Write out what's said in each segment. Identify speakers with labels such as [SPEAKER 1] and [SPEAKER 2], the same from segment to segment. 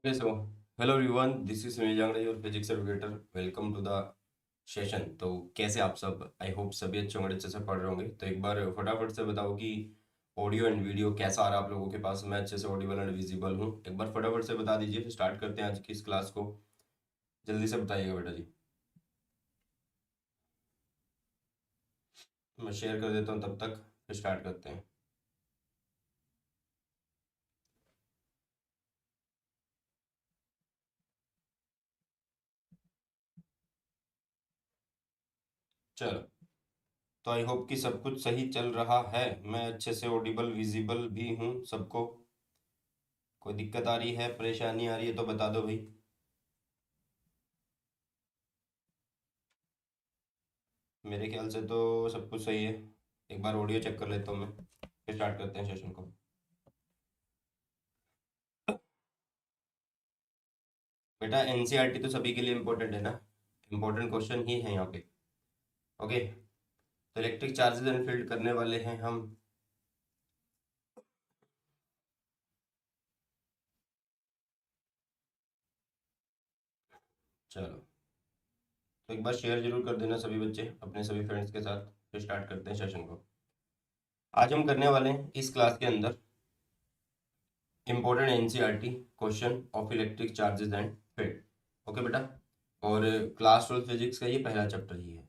[SPEAKER 1] Okay, so hello everyone, this is Sunil Jangda, your physics educator. Welcome to the session. तो कैसे आप सब? I hope सभी अच्छे होंगे, अच्छे से पढ़ रहे होंगे। तो एक बार फटाफट से बताओ कि ऑडियो एंड वीडियो कैसा आ रहा है आप लोगों के पास। मैं अच्छे से ऑडिबल एंड विजिबल हूँ? एक बार फटाफट से बता दीजिए, फिर स्टार्ट करते हैं आज की इस क्लास को। जल्दी से बताइएगा बेटा जी। मैं शेयर कर देता हूँ तब तक, फिर स्टार्ट करते हैं। चलो, तो आई होप कि सब कुछ सही चल रहा है। मैं अच्छे से ऑडिबल विजिबल भी हूँ सबको। कोई दिक्कत आ रही है, परेशानी आ रही है तो बता दो भाई। मेरे ख्याल से तो सब कुछ सही है। एक बार ऑडियो चेक कर लेता हूँ मैं, फिर स्टार्ट करते हैं सेशन को। बेटा एनसीईआरटी तो सभी के लिए इम्पोर्टेंट है ना, इम्पोर्टेंट क्वेश्चन ही है यहाँ पे। ओके, तो इलेक्ट्रिक चार्जेस एंड फील्ड करने वाले हैं हम। चलो, तो एक बार शेयर जरूर कर देना सभी बच्चे अपने सभी फ्रेंड्स के साथ, फिर स्टार्ट करते हैं सेशन को। आज हम करने वाले हैं इस क्लास के अंदर important NCERT question of electric charges and field. Okay बेटा, और क्लास 12 फिजिक्स का ये पहला चैप्टर ही है।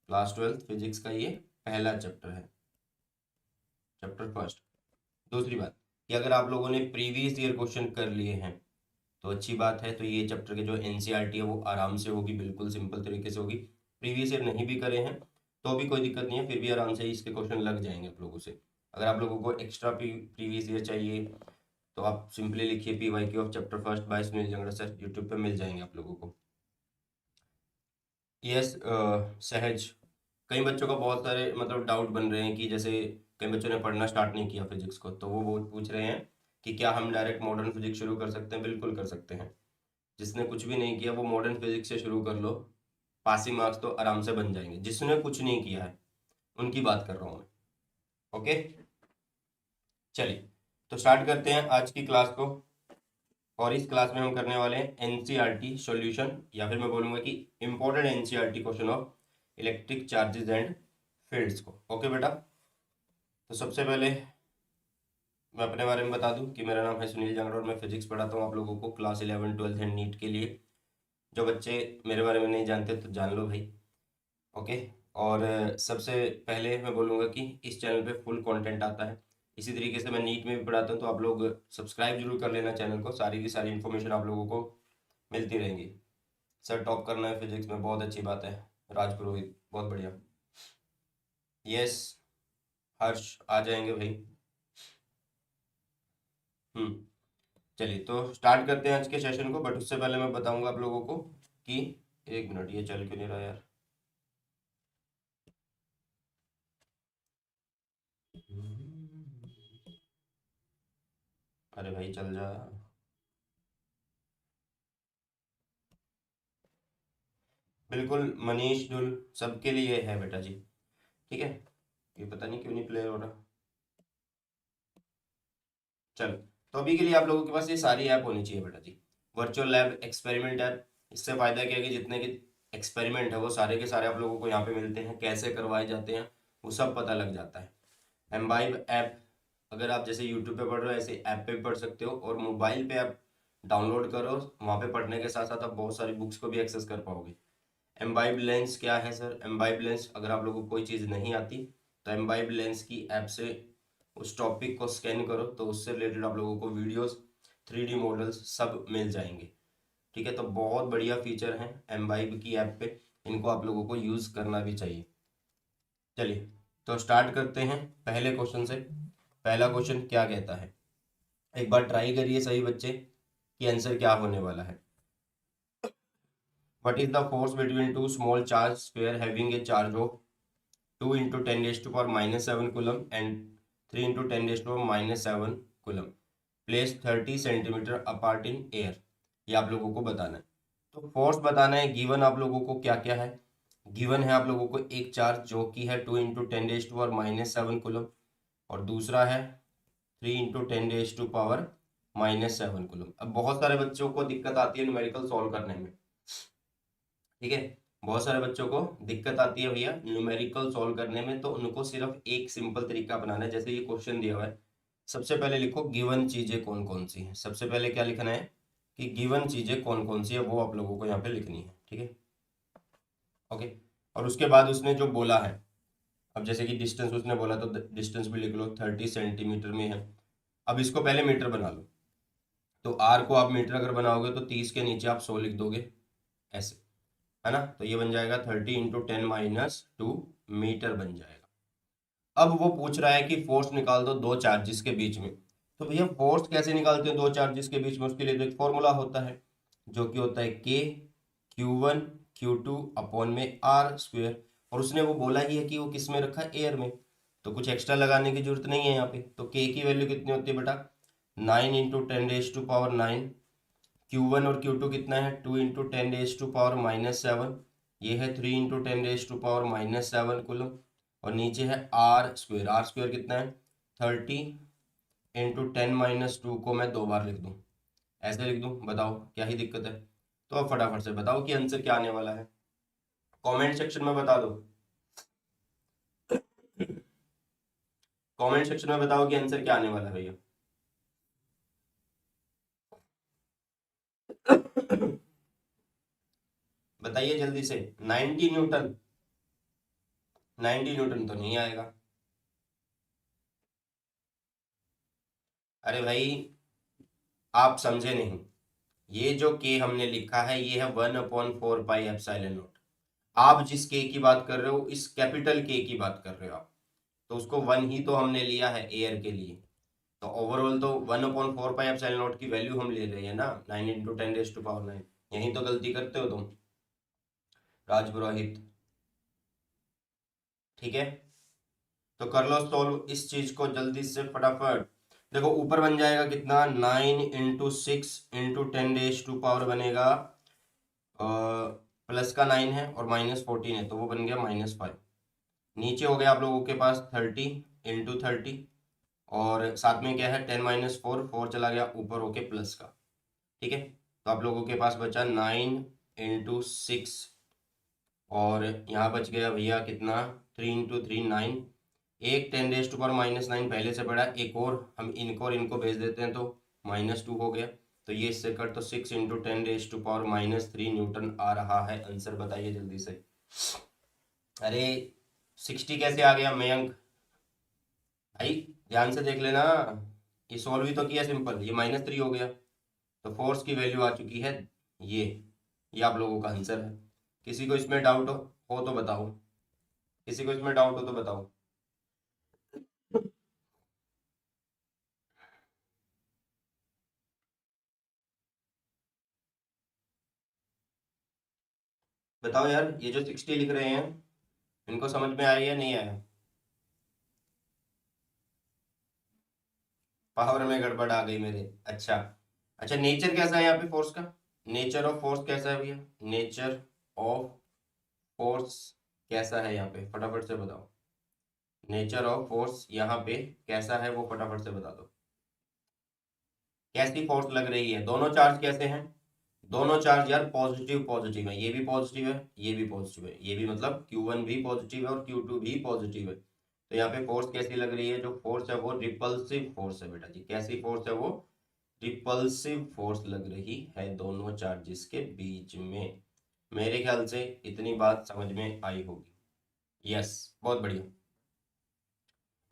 [SPEAKER 1] क्लास 12 फिजिक्स का ये पहला चैप्टर है, चैप्टर फर्स्ट। दूसरी बात कि अगर आप लोगों ने प्रीवियस ईयर क्वेश्चन कर लिए हैं तो अच्छी बात है। तो ये चैप्टर के जो एनसीईआरटी है वो आराम से होगी, बिल्कुल सिंपल तरीके से होगी। प्रीवियस ईयर नहीं भी करे हैं तो भी कोई दिक्कत नहीं है, फिर भी आराम से इसके क्वेश्चन लग जाएंगे आप लोगों से। अगर आप लोगों को एक्स्ट्रा प्रीवियस ईयर चाहिए तो आप सिंपली लिखिए PYQ of chapter first by Sunil Jangra sir, YouTube पे मिल जाएंगे आप लोगों को। यस सहज, कई बच्चों का बहुत सारे मतलब डाउट बन रहे हैं कि जैसे कई बच्चों ने पढ़ना स्टार्ट नहीं किया फिजिक्स को, तो वो पूछ रहे हैं कि क्या हम डायरेक्ट मॉडर्न फिजिक्स शुरू कर सकते हैं? बिल्कुल कर सकते हैं। जिसने कुछ भी नहीं किया वो मॉडर्न फिजिक्स से शुरू कर लो, पासिंग मार्क्स तो आराम से बन जाएंगे। जिसने कुछ नहीं किया है उनकी बात कर रहा हूँ मैं। ओके, चलिए तो स्टार्ट करते हैं आज की क्लास को। और इस क्लास में हम करने वाले हैं एनसीईआरटी सॉल्यूशन, या फिर मैं बोलूंगा कि important NCERT question of electric charges and fields को। ओके बेटा, तो सबसे पहले मैं अपने बारे में बता दूं कि मेरा नाम है सुनील जांगड़ और मैं फिजिक्स पढ़ाता हूँ आप लोगों को क्लास 11 12 एंड नीट के लिए। जो बच्चे मेरे बारे में नहीं जानते तो जान लो भाई। ओके, और सबसे पहले मैं बोलूँगा कि इस चैनल पे फुल कंटेंट आता है। इसी तरीके से मैं नीट में भी पढ़ाता हूँ, तो आप लोग सब्सक्राइब जरूर कर लेना चैनल को, सारी की सारी इन्फॉर्मेशन आप लोगों को मिलती रहेंगी। सर टॉप करना है फिजिक्स में, बहुत अच्छी बात है। राज पुरोहित, बहुत बढ़िया। यस, हर्ष आ जाएंगे भाई। हम्म, चलिए तो स्टार्ट करते हैं आज के सेशन को, बट उससे पहले मैं बताऊंगा आप लोगों को कि एक मिनट, ये चल क्यों नहीं रहा यार। अरे भाई चल जा। बिल्कुल मनीष डुल सबके लिए है बेटा जी, ठीक है। ये पता नहीं क्यों नहीं प्ले हो रहा। चलो, तो अभी के लिए आप लोगों के पास ये सारी ऐप होनी चाहिए बेटा जी। वर्चुअल लैब एक्सपेरिमेंट ऐप, इससे फायदा क्या है कि जितने के एक्सपेरिमेंट है वो सारे के सारे आप लोगों को यहाँ पे मिलते हैं, कैसे करवाए जाते हैं वो सब पता लग जाता है। एम्बाइब ऐप, अगर आप जैसे यूट्यूब पे पढ़ रहे हो ऐसे ऐप पे भी पढ़ सकते हो, और मोबाइल पे आप डाउनलोड करो, वहाँ पे पढ़ने के साथ साथ आप बहुत सारी बुक्स को भी एक्सेस कर पाओगे। एम्बाइब लेंस क्या है सर? एम्बाइब लेंस, अगर आप लोगों को कोई चीज़ नहीं आती तो एम्बाइब लेंस की ऐप से उस टॉपिक को स्कैन करो, तो उससे रिलेटेड आप लोगों को वीडियोस, 3D मॉडल्स सब मिल जाएंगे। ठीक है, तो बहुत बढ़िया फीचर है एम्बाइब की ऐप पे, इनको आप लोगों को यूज़ करना भी चाहिए। चलिए तो स्टार्ट करते हैं पहले क्वेश्चन से। पहला क्वेश्चन क्या कहता है, एक बार ट्राई करिए सही बच्चे कि आंसर क्या होने वाला है। What is the force between two small charge sphere having a charge of 2 into 10 raised to power minus 7 coulomb and 3 into 10 raised to power minus 7 coulomb placed 30 centimetre apart in air? ये आप लोगों को बताना है। तो force बताना है, given आप लोगों को क्या क्या है। गिवन है आप लोगों को एक चार्ज जो कि है 2 into 10 raise to power minus 7 coulomb, और दूसरा है 3 into 10 raise to power -7 coulomb. अब बहुत सारे बच्चों को दिक्कत आती है न्यूमेरिकल सॉल्व करने में, ठीक है, बहुत सारे बच्चों को दिक्कत आती है भैया न्यूमेरिकल सॉल्व करने में, तो उनको सिर्फ एक सिंपल तरीका अपनाना है। जैसे ये क्वेश्चन दिया हुआ है, सबसे पहले लिखो गिवन चीजें कौन कौन सी हैं। सबसे पहले क्या लिखना है कि गिवन चीजें कौन कौन सी है, वो आप लोगों को यहाँ पे लिखनी है, ठीक है, ओके। और उसके बाद उसने जो बोला है, अब जैसे कि डिस्टेंस उसने बोला तो डिस्टेंस भी लिख लो, 30 सेंटीमीटर में है। अब इसको पहले मीटर बना लो, तो आर को आप मीटर अगर बनाओगे तो 30 के नीचे आप 100 लिख दोगे, ऐसे, है ना। तो ये बन जाएगा 30 × 10 - 2 मीटर बन जाएगा। अब वो पूछ रहा है कि फोर्स निकाल दो दो चार्जेस के बीच में। तो भैया फोर्स कैसे निकालते हैं दो चार्जेस के बीच में, उसके लिए तो एक फॉर्मूला होता है, जो कि होता है के Q1 Q2/r²। और उसने वो बोला ही है कि वो किस में रखा है, एयर में, तो कुछ एक्स्ट्रा लगाने की जरूरत नहीं है यहाँ पे। तो के की वैल्यू कितनी होती है बेटा, 9 × 10⁹ Q1 और Q2 कितना है, 2 × 10⁻⁻7, ये है 3 × 10⁻⁻7 कुलम। और नीचे है r², कितना है, 30 × 10⁻2 को मैं 2 बार लिख दूं, ऐसे लिख दूं, बताओ क्या ही दिक्कत है। तो अब फटाफट से बताओ कि आंसर क्या आने वाला है, कमेंट सेक्शन में बता दो, कमेंट सेक्शन में बताओ कि आंसर क्या आने वाला है भैया। बताइए जल्दी से, 90 न्यूटन, 90 न्यूटन तो नहीं आएगा। अरे भाई आप समझे नहीं, ये जो के हमने लिखा है ये है 1/4πε0। आप जिस के की बात कर रहे हो इस कैपिटल के की बात कर रहे हो आप, तो उसको 1 ही तो हमने लिया है एयर के लिए। तो ओवरऑल तो 1/4πε0 की वैल्यू हम ले रहे हैं ना, 9 × 10⁻⁹ यही तो गलती करते हो तुम राजपुरोहित, ठीक है। तो कर लो सॉल्व इस चीज को जल्दी से फटाफट। देखो ऊपर बन जाएगा कितना, 9 × 6 × 10⁻² बनेगा, प्लस का 9 है और -14 है, तो वो बन गया -5। नीचे हो गया आप लोगों के पास 30 × 30, और साथ में क्या है 10 - 4, 4 चला गया ऊपर होके प्लस का, ठीक है। तो आप लोगों के पास बचा 9 × 6, और यहाँ बच गया भैया कितना, 3 × 3 9। एक 10⁻⁻9 पहले से पड़ा, एक और हम इनको और इनको भेज देते हैं तो -2 हो गया। तो ये इससे कट, तो 6 × 10⁻³ न्यूटन आ रहा है आंसर। बताइए जल्दी से। अरे 60 कैसे आ गया मयंक भाई, ध्यान से देख लेना, ये सॉल्व ही तो किया सिंपल, ये -3 हो गया। तो फोर्स की वैल्यू आ चुकी है ये ये आप लोगों का आंसर है। किसी को इसमें डाउट हो तो बताओ, किसी को इसमें डाउट हो तो बताओ। बताओ यार, ये जो 60 लिख रहे हैं इनको समझ में आया या नहीं आया, पावर में गड़बड़ आ गई मेरे, अच्छा। अच्छा नेचर कैसा है यहाँ पे फोर्स का, नेचर ऑफ फोर्स कैसा है भैया, नेचर ऑफ फोर्स कैसा है यहाँ पे, फटाफट से बताओ। नेचर ऑफ फोर्स यहाँ पे कैसा है वो फटाफट से बता दो। कैसी फोर्स लग रही है, दोनों चार्ज कैसे हैं, दोनों चार्ज यार पॉजिटिव पॉजिटिव है, ये भी पॉजिटिव है ये भी पॉजिटिव है, ये भी मतलब Q1 भी पॉजिटिव है और Q2 भी पॉजिटिव है। तो यहाँ पे फोर्स कैसी लग रही है, जो फोर्स है वो रिपल्सिव फोर्स है बेटा जी। कैसी फोर्स है वो, रिपल्सिव फोर्स लग रही है दोनों चार्जेस के बीच में। मेरे ख्याल से इतनी बात समझ में आई होगी, यस, बहुत बढ़िया।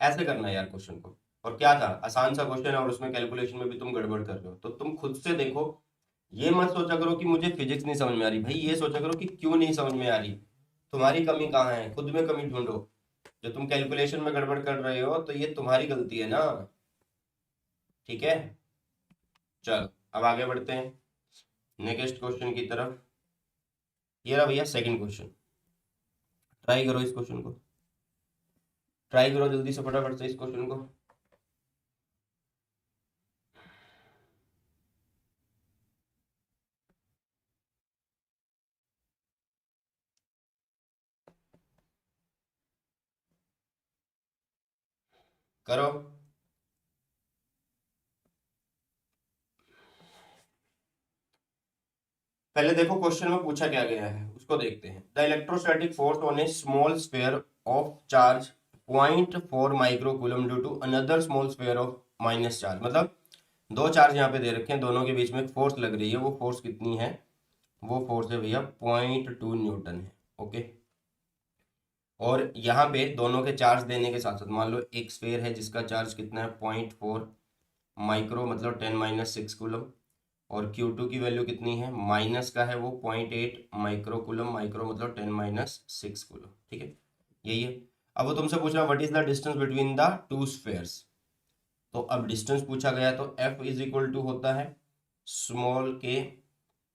[SPEAKER 1] ऐसे करना है यार क्वेश्चन को। और क्या था, आसान सा क्वेश्चन है और उसमें कैलकुलेशन में भी तुम गड़बड़ कर रहे हो, तो तुम खुद से देखो। ये मत सोचा करो कि मुझे फिजिक्स नहीं समझ में आ रही, भाई ये सोचा करो कि क्यों नहीं समझ में आ रही, तुम्हारी कमी कहाँ है, खुद में कमी ढूंढो। जो तुम कैलकुलेशन में गड़बड़ कर रहे हो तो ये तुम्हारी गलती है ना, ठीक है। चलो अब आगे बढ़ते हैं नेक्स्ट क्वेश्चन की तरफ। ये रहा भैया सेकंड क्वेश्चन, ट्राई करो इस क्वेश्चन को, ट्राई करो जल्दी से फटाफट से इस क्वेश्चन को। करो। पहले देखो क्वेश्चन में पूछा क्या गया है उसको देखते हैं। The electrostatic force on a small sphere of charge 0.4 microcoulomb due to another small sphere of minus charge. मतलब दो चार्ज यहाँ पे दे रखे हैं, दोनों के बीच में फोर्स लग रही है, वो फोर्स कितनी है? वो फोर्स है भैया 0.2 न्यूटन है। ओके, और यहाँ पे दोनों के चार्ज देने के साथ साथ मान लो एक स्फीयर है जिसका चार्ज कितना है 0.4 माइक्रो मतलब 10 - 6 कूलम, और Q2 की वैल्यू कितनी है? माइनस का है वो 0.8 माइक्रो कूलम, माइक्रो मतलब 10 - 6 कूलम। ठीक है, यही है। अब वो तुमसे पूछ रहा what is the distance between the two spheres. तो अब डिस्टेंस पूछा गया तो F इज इक्वल टू होता है स्मॉल के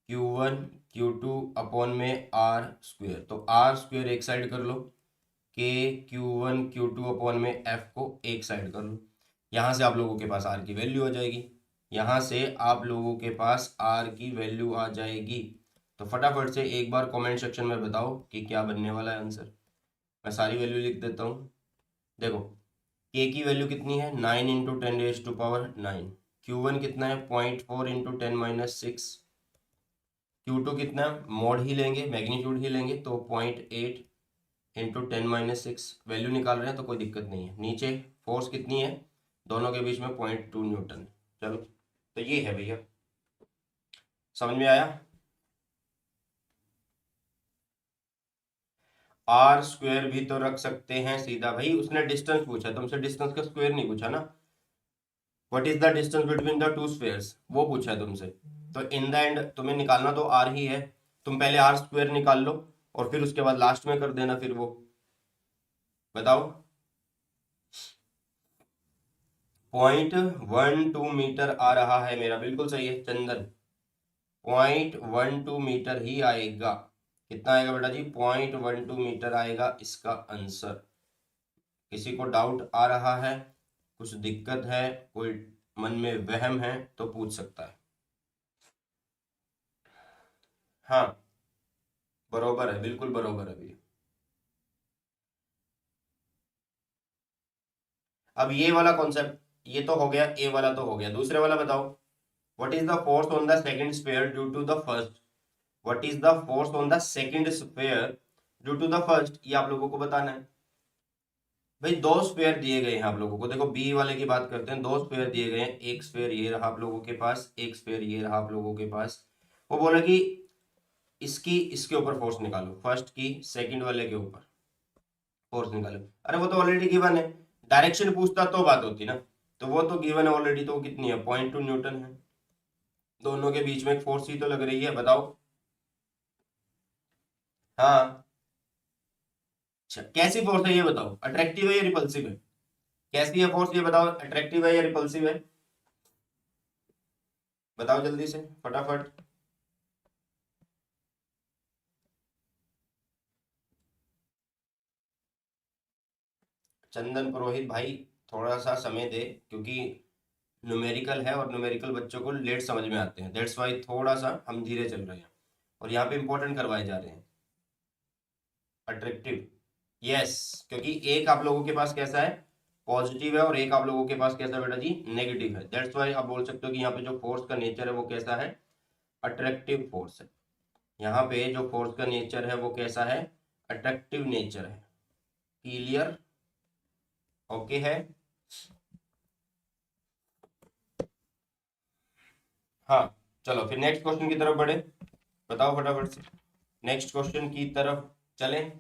[SPEAKER 1] Q1 Q2 अपॉन में R स्क्वेयर। तो R स्क्वेयर एक साइड कर लो, के Q1 Q2 अपॉन में F को एक साइड कर लो। यहाँ से आप लोगों के पास R की वैल्यू आ जाएगी, यहाँ से आप लोगों के पास R की वैल्यू आ जाएगी। तो फटाफट से एक बार कमेंट सेक्शन में बताओ कि क्या बनने वाला है आंसर। मैं सारी वैल्यू लिख देता हूँ। देखो के की वैल्यू कितनी है? 9 × 10⁻⁹। Q1 कितना है? 0.4 × 10 - 6। Q2 कितना? मॉड ही लेंगे, मैग्नीट्यूड ही लेंगे, तो 0.8 × 10 - 6 वैल्यू निकाल रहे हैं तो कोई दिक्कत नहीं है। नीचे फोर्स कितनी है? दोनों के बीच में 0.2 न्यूटन। चलो, तो ये है भैया, समझ में आया? आर स्क्वायर भी तो रख सकते हैं सीधा भाई, उसने डिस्टेंस पूछा तुमसे, डिस्टेंस का स्क्वायर नहीं पूछा ना। What is the distance between the two spheres वो पूछा है तुमसे। तो इन द एंड तुम्हें निकालना तो आर ही है, तुम पहले आर स्क्वायर निकाल लो और फिर उसके बाद लास्ट में कर देना। फिर वो बताओ। 0.12 मीटर आ रहा है मेरा, बिल्कुल सही है चंदन। 0.12 ही आएगा। कितना आएगा बेटा जी? 0.12 आएगा इसका आंसर। किसी को डाउट आ रहा है, कुछ दिक्कत है, कोई मन में वहम है तो पूछ सकता है। हाँ, बरोबर है, बिल्कुल बरोबर है भैया। अब ये वाला कॉन्सेप्ट, ये तो हो गया, ए वाला तो हो गया, दूसरे वाला बताओ। What is the force on the second sphere due to the first. What is the force on the second sphere due to the first, ये आप लोगों को बताना है। भाई दो स्फीयर दिए गए हैं आप लोगों को, देखो बी वाले की बात करते हैं। दो स्फीयर दिए गए हैं, एक स्फीयर ये रहा आप लोगों के पास, एक स्फीयर ये रहा आप लोगों के पास। वो बोला कि इसकी इसके ऊपर फोर्स निकालो, फर्स्ट की सेकंड वाले के ऊपर फोर्स निकालो। अरे वो तो ऑलरेडी गिवन है, डायरेक्शन पूछता तो बात होती ना। तो वो तो गिवन है ऑलरेडी, तो वो कितनी है? 0.2 न्यूटन है। दोनों के बीच में एक फोर्स ही तो लग रही है, बताओ। हाँ, अच्छा कैसी फोर्स है ये बताओ, अट्रैक्टिव है या रिपल्सिव है? कैसी है फोर्स ये बताओ, अट्रैक्टिव है या रिपल्सिव है? बताओ जल्दी से फटाफट। चंदन पुरोहित भाई, थोड़ा सा समय दे, क्योंकि न्यूमेरिकल है और न्यूमेरिकल बच्चों को लेट समझ में आते हैं, दैट्स वाई थोड़ा सा हम धीरे चल रहे हैं और यहाँ पे इंपॉर्टेंट करवाए जा रहे हैं। अट्रैक्टिव, यस, क्योंकि एक आप लोगों के पास कैसा है? पॉजिटिव है, और एक आप लोगों के पास कैसा है बेटा जी? नेगेटिव है। दैट्स वाई आप बोल सकते हो कि यहाँ पे जो फोर्स का नेचर है वो कैसा है? अट्रैक्टिव फोर्स है। यहाँ पे जो फोर्स का नेचर है वो कैसा है? अट्रैक्टिव नेचर है। क्लियर? ओके है। हाँ, चलो फिर नेक्स्ट क्वेश्चन की तरफ बढ़े। बताओ फटाफट से, नेक्स्ट क्वेश्चन की तरफ चलें।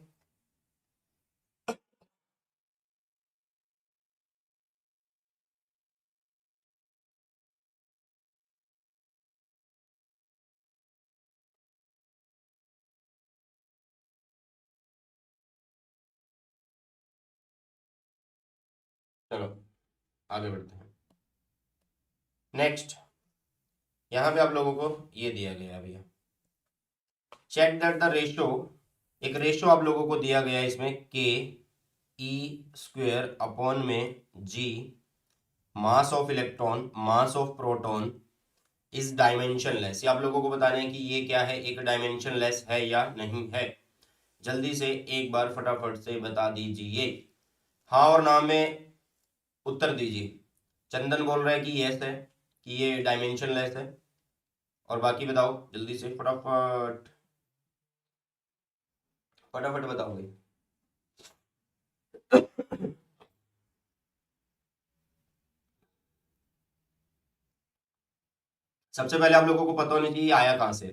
[SPEAKER 1] चलो आगे बढ़ते हैं। नेक्स्ट, यहाँ पे आप लोगों को ये दिया गया है भैया, चेक दैट द रेशो। एक रेशो आप लोगों को दिया गया है इसमें, के ई स्क्वेयर अपॉन में G mass of electron mass of proton is dimensionless. ये आप लोगों को बताना है कि ये क्या है, एक डायमेंशनलेस है या नहीं है। जल्दी से एक बार फटाफट से बता दीजिए, हाँ और ना में उत्तर दीजिए। चंदन बोल रहा है कि यस है, कि ये डायमेंशनलेस है। और बाकी बताओ जल्दी से, फटाफट फटाफट बताओ भाई। सबसे पहले आप लोगों को पता होना चाहिए आया कहाँ से।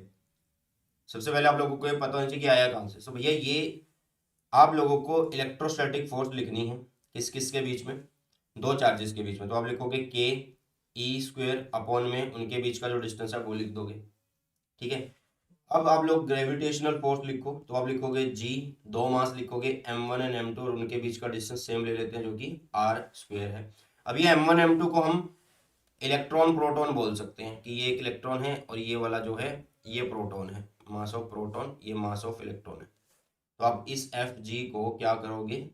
[SPEAKER 1] सबसे पहले आप लोगों को ये पता होना चाहिए कि आया कहाँ से। सो भैया ये आप लोगों को इलेक्ट्रोस्टैटिक फोर्स लिखनी है किस किस के बीच में, दो चार्जेस के बीच में। तो आप लिखोगे के ई स्क्वेयर अपॉन में उनके बीच का जो डिस्टेंस है वो लिख दोगे, ठीक है। अब आप लोग ग्रेविटेशनल फोर्स लिखो, तो आप लिखोगे जी, दो मास लिखोगे M1 एंड M2 और उनके बीच का डिस्टेंस सेम ले लेते हैं जो कि आर स्क्वेयर है। अब ये M1 M2 को हम इलेक्ट्रॉन प्रोटॉन बोल सकते हैं कि ये एक इलेक्ट्रॉन है और ये वाला जो है ये प्रोटॉन है, मास ऑफ प्रोटॉन, ये मास ऑफ इलेक्ट्रॉन है। तो आप इस एफ जी को क्या करोगे,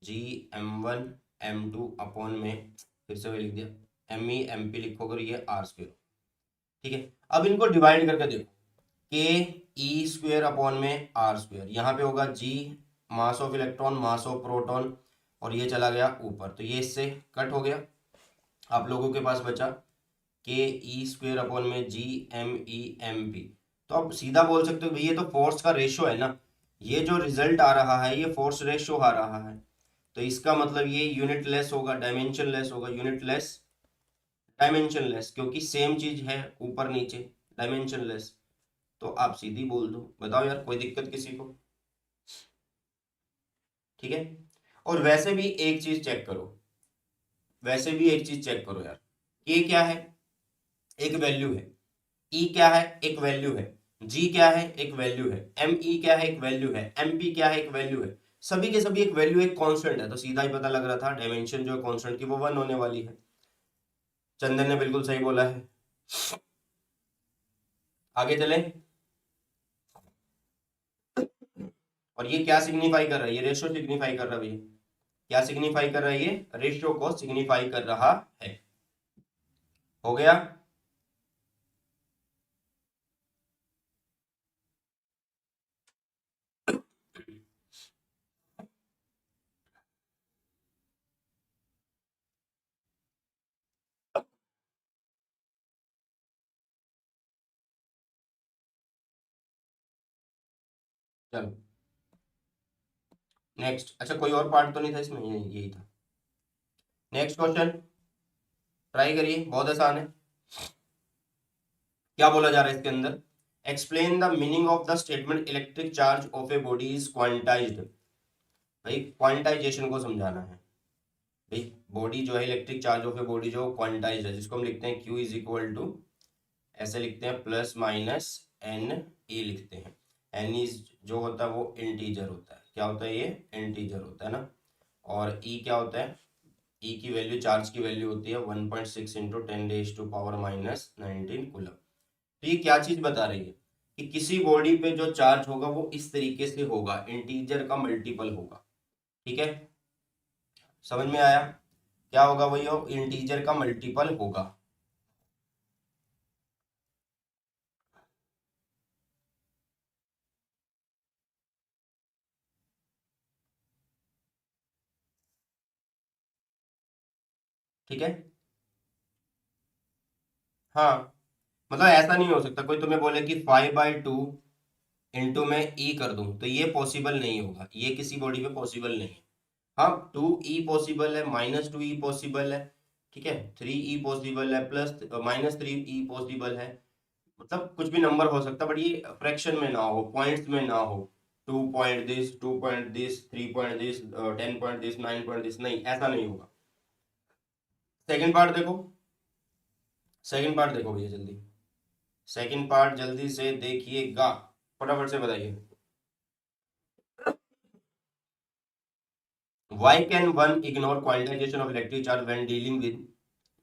[SPEAKER 1] जी M1 M2 अपॉन में, फिर से वही लिख दिया, एम ई एम पी लिखोगे और ये आर स्क्वेयर, ठीक है। अब इनको डिवाइड करके देखो, के ई स्क्वेयर अपॉन में आर स्क्वेयर, यहाँ पे होगा G mass of electron mass of proton और ये चला गया ऊपर, तो ये इससे कट हो गया। आप लोगों के पास बचा के ई स्क्वेयर अपॉन में G M E M P. तो आप सीधा बोल सकते हो भैया ये तो फोर्स का रेशो है ना, ये जो रिजल्ट आ रहा है ये फोर्स रेशो आ रहा है, तो इसका मतलब ये यूनिट लेस होगा, डायमेंशन लेस होगा, यूनिट लेस डायमेंशन लेस, क्योंकि सेम चीज है ऊपर नीचे, डायमेंशन लेस। तो आप सीधी बोल दो, बताओ यार कोई दिक्कत किसी को, ठीक है। और वैसे भी एक चीज चेक करो, वैसे भी एक चीज चेक करो यार, ये क्या है, एक वैल्यू है, ई क्या है, एक वैल्यू है, जी क्या है, एक वैल्यू है, एम ई क्या है, एक वैल्यू है, एम पी क्या है, एक वैल्यू है। सभी के सभी एक वैल्यू, एक कांस्टेंट है, तो सीधा ही पता लग रहा था डायमेंशन जो है कांस्टेंट की वो 1 होने वाली है। चंदन ने बिल्कुल सही बोला है। आगे चले, और ये क्या सिग्निफाई कर रहा है, ये रेशियो सिग्निफाई कर रहा है भैया, क्या सिग्निफाई कर रहा है, ये रेशियो को सिग्निफाई कर रहा है। हो गया। चलो नेक्स्ट, अच्छा कोई और पार्ट तो नहीं था इसमें, यही था। नेक्स्ट क्वेश्चन ट्राई करिए, बहुत आसान है। क्या बोला जा रहा है इसके अंदर, explain the meaning of the statement electric charge of a body is quantized. भाई क्वांटाइजेशन को समझाना है। भाई बॉडी जो है, electric charge of a body जो क्वांटाइज्ड है, जिसको हम लिखते हैं Q इज इक्वल टू, ऐसे लिखते हैं प्लस माइनस एन ई लिखते हैं। एन इज जो होता है वो इंटीजर होता है, क्या होता है ये इंटीजर होता है ना। और ई क्या होता है, ई की वैल्यू, चार्ज की वैल्यू होती है 1.6 इंटू 10⁻⁻19 कूलम। तो ये क्या चीज बता रही है कि किसी बॉडी पे जो चार्ज होगा वो इस तरीके से होगा, इंटीजर का मल्टीपल होगा, ठीक है। समझ में आया, क्या होगा वही हो, इंटीजर का मल्टीपल होगा। ठीक है, हाँ, मतलब ऐसा नहीं हो सकता कोई तुम्हें बोले कि 5/2 इंटू में ई कर दूं, तो ये पॉसिबल नहीं होगा, ये किसी बॉडी पे पॉसिबल नहीं है। हाँ 2E पॉसिबल है, -2E पॉसिबल है, ठीक है, 3E पॉसिबल है, प्लस -3E पॉसिबल है, मतलब कुछ भी नंबर हो सकता है, बट ये फ्रैक्शन में ना हो, पॉइंट्स में ना हो, 2 point this, 2 point this, 3 point this, 10 point this, 9 point this, नहीं ऐसा नहीं होगा। सेकंड पार्ट देखो, सेकंड पार्ट देखो भैया जल्दी, सेकंड पार्ट जल्दी से देखिएगा, फटाफट से बताइए। Why can one ignore quantization of electric charge when dealing with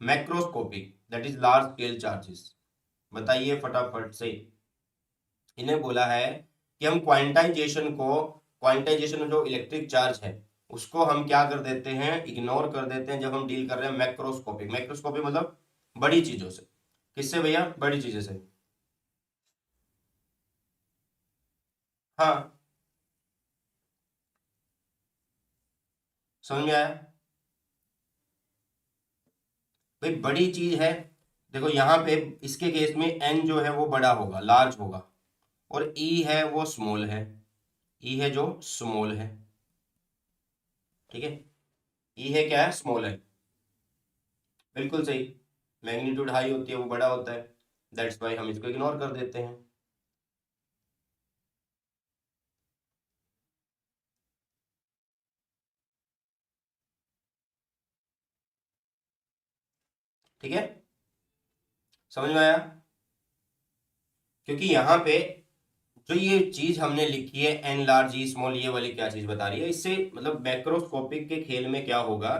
[SPEAKER 1] macroscopic that is large scale charges? बताइए फटाफट से। इन्हें बोला है कि हम क्वांटाइजेशन को, क्वांटाइजेशन जो इलेक्ट्रिक चार्ज है उसको हम क्या कर देते हैं, इग्नोर कर देते हैं जब हम डील कर रहे हैं मैक्रोस्कोपिक। मैक्रोस्कोपिक मतलब बड़ी चीजों से, किससे भैया, बड़ी चीजों से। हाँ समझ में आया, भाई बड़ी चीज है, देखो यहाँ पे इसके केस में एन जो है वो बड़ा होगा, लार्ज होगा, और ई है वो स्मॉल है, ई है जो स्मॉल है, ठीक है, ई है क्या है, स्मॉल है, बिल्कुल सही। मैग्नीट्यूड हाई होती है वो बड़ा होता है, दैट्स वाई हम इसको इग्नोर कर देते हैं। ठीक है, समझ में आया? क्योंकि यहाँ पे जो ये चीज हमने लिखी है एन लार्ज ई स्मॉल, ये वाली क्या चीज बता रही है, इससे मतलब मैक्रोस्कोपिक के खेल में क्या होगा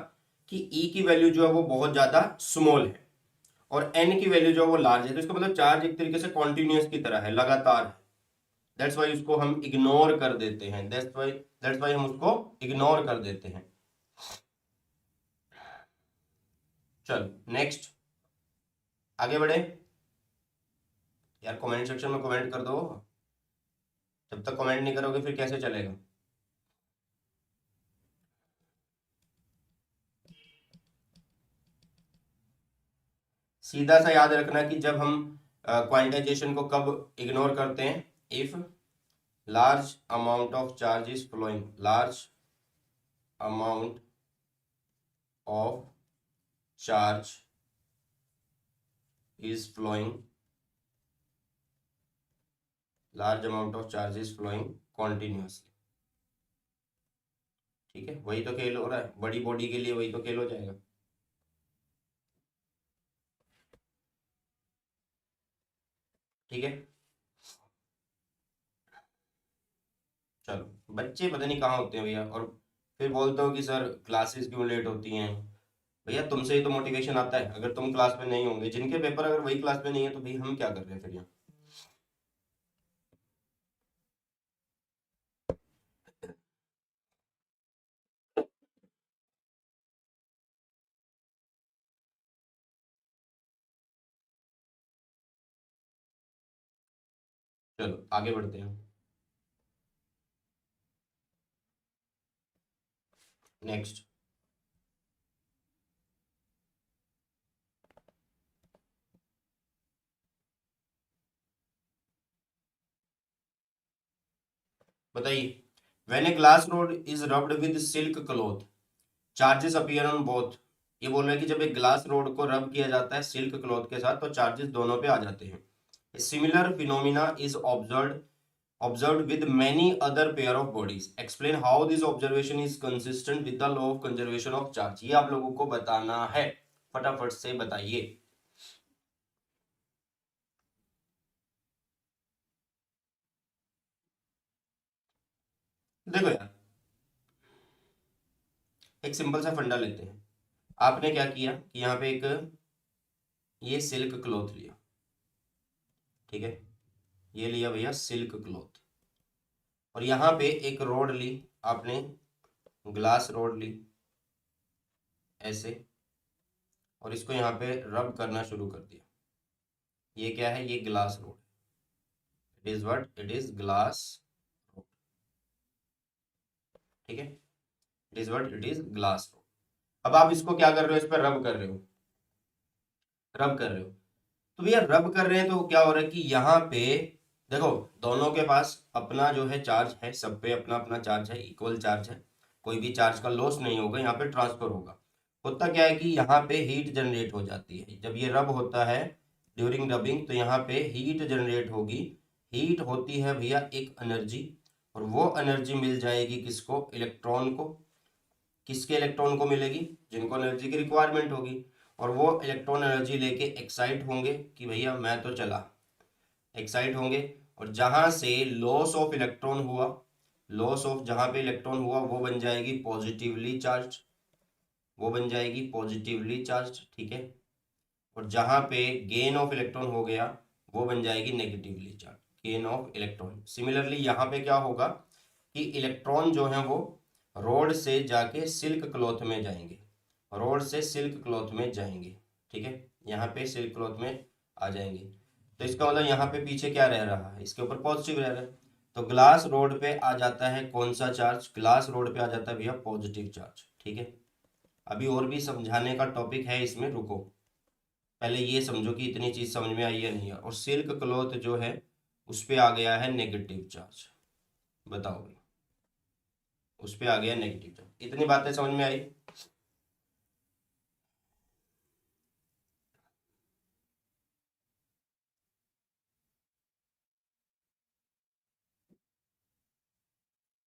[SPEAKER 1] कि ई की वैल्यू जो है वो बहुत ज्यादा स्मॉल है और एन की वैल्यू जो है वो लार्ज है, तो इसका मतलब चार्ज एक तरीके से कॉन्टिन्यूस की तरह है, लगातार है। दैट्स वाई उसको हम इग्नोर कर देते हैं, दैट्स वाई हम उसको इग्नोर कर देते हैं। चलो नेक्स्ट, आगे बढ़े। यार कमेंट सेक्शन में कमेंट कर दो, जब तक कमेंट नहीं करोगे फिर कैसे चलेगा। सीधा सा याद रखना कि जब हम क्वांटाइजेशन को कब इग्नोर करते हैं, if large amount of charge is flowing, large amount of charge is flowing, large amount of charge is flowing continuously. ठीक है, वही तो खेल हो रहा है, बड़ी बॉडी के लिए वही तो खेल हो जाएगा। ठीक है, चलो बच्चे पता नहीं कहाँ होते हैं भैया, और फिर बोलते हो कि सर क्लासेस क्यों लेट होती हैं। भैया तुमसे ही तो मोटिवेशन आता है, अगर तुम क्लास में नहीं होंगे, जिनके पेपर अगर वही क्लास में नहीं है तो भाई हम क्या कर रहे हैं फिर यहाँ। चलो आगे बढ़ते हैं, नेक्स्ट। बताइए, when a glass rod is rubbed with silk cloth charges appear on both. ये बोल रहे हैं कि जब एक ग्लास रोड को रब किया जाता है सिल्क क्लॉथ के साथ तो चार्जेस दोनों पे आ जाते हैं। Similar phenomena is observed with many other pair of bodies. Explain how this observation is consistent with the law of conservation of charge. ये आप लोगों को बताना है, फटाफट से बताइए। देखो यार, एक सिंपल सा फंडा लेते हैं। आपने क्या किया कि यहाँ पे एक ये सिल्क क्लॉथ लिया, ठीक है, ये लिया भैया सिल्क क्लॉथ, और यहाँ पे एक रोड ली आपने, ग्लास रोड ली ऐसे, और इसको यहाँ पे रब करना शुरू कर दिया। ये क्या है, ये glass rod, it is what, it is glass rod, ठीक है, it is what, it is glass rod. अब आप इसको क्या कर रहे हो, इस पर रब कर रहे हो, रब कर रहे हो। तो भैया रब कर रहे हैं तो क्या हो रहा है कि यहाँ पे देखो, दोनों के पास अपना जो है चार्ज है, सब पे अपना अपना चार्ज है, इक्वल चार्ज है, कोई भी चार्ज का लॉस नहीं होगा, यहाँ पे ट्रांसफर होगा। होता क्या है कि यहाँ पे हीट जनरेट हो जाती है जब ये रब होता है, ड्यूरिंग रबिंग, तो यहाँ पे हीट जनरेट होगी। हीट होती है भैया एक एनर्जी, और वो एनर्जी मिल जाएगी किसको, इलेक्ट्रॉन को। किसके इलेक्ट्रॉन को मिलेगी, जिनको एनर्जी की रिक्वायरमेंट होगी, और वो इलेक्ट्रॉन एनर्जी लेके एक्साइट होंगे कि भैया मैं तो चला, एक्साइट होंगे। और जहां से लॉस ऑफ इलेक्ट्रॉन हुआ, लॉस ऑफ जहां पे इलेक्ट्रॉन हुआ वो बन जाएगी पॉजिटिवली चार्ज, वो बन जाएगी पॉजिटिवली चार्ज, ठीक है। और जहां पे गेन ऑफ इलेक्ट्रॉन हो गया वो बन जाएगी negatively charge, gain of electron. Similarly यहाँ पे क्या होगा कि इलेक्ट्रॉन जो है वो रोड से जाके सिल्क क्लॉथ में जाएंगे, रोड से सिल्क क्लॉथ में जाएंगे, ठीक है, यहाँ पे सिल्क क्लॉथ में आ जाएंगे। तो इसका मतलब यहाँ पे पीछे क्या रह रहा है, इसके ऊपर पॉजिटिव रह रहा है। तो ग्लास रोड पे आ जाता है कौन सा चार्ज, ग्लास रोड पे आ जाता है भैया पॉजिटिव चार्ज, ठीक है। अभी और भी समझाने का टॉपिक है इसमें, रुको। पहले ये समझो कि इतनी चीज समझ में आई या नहीं है। और सिल्क क्लॉथ जो है उस पे आ गया है नेगेटिव चार्ज। बताओ भाई, उस पे आ गया नेगेटिव चार्ज। इतनी बातें समझ में आई?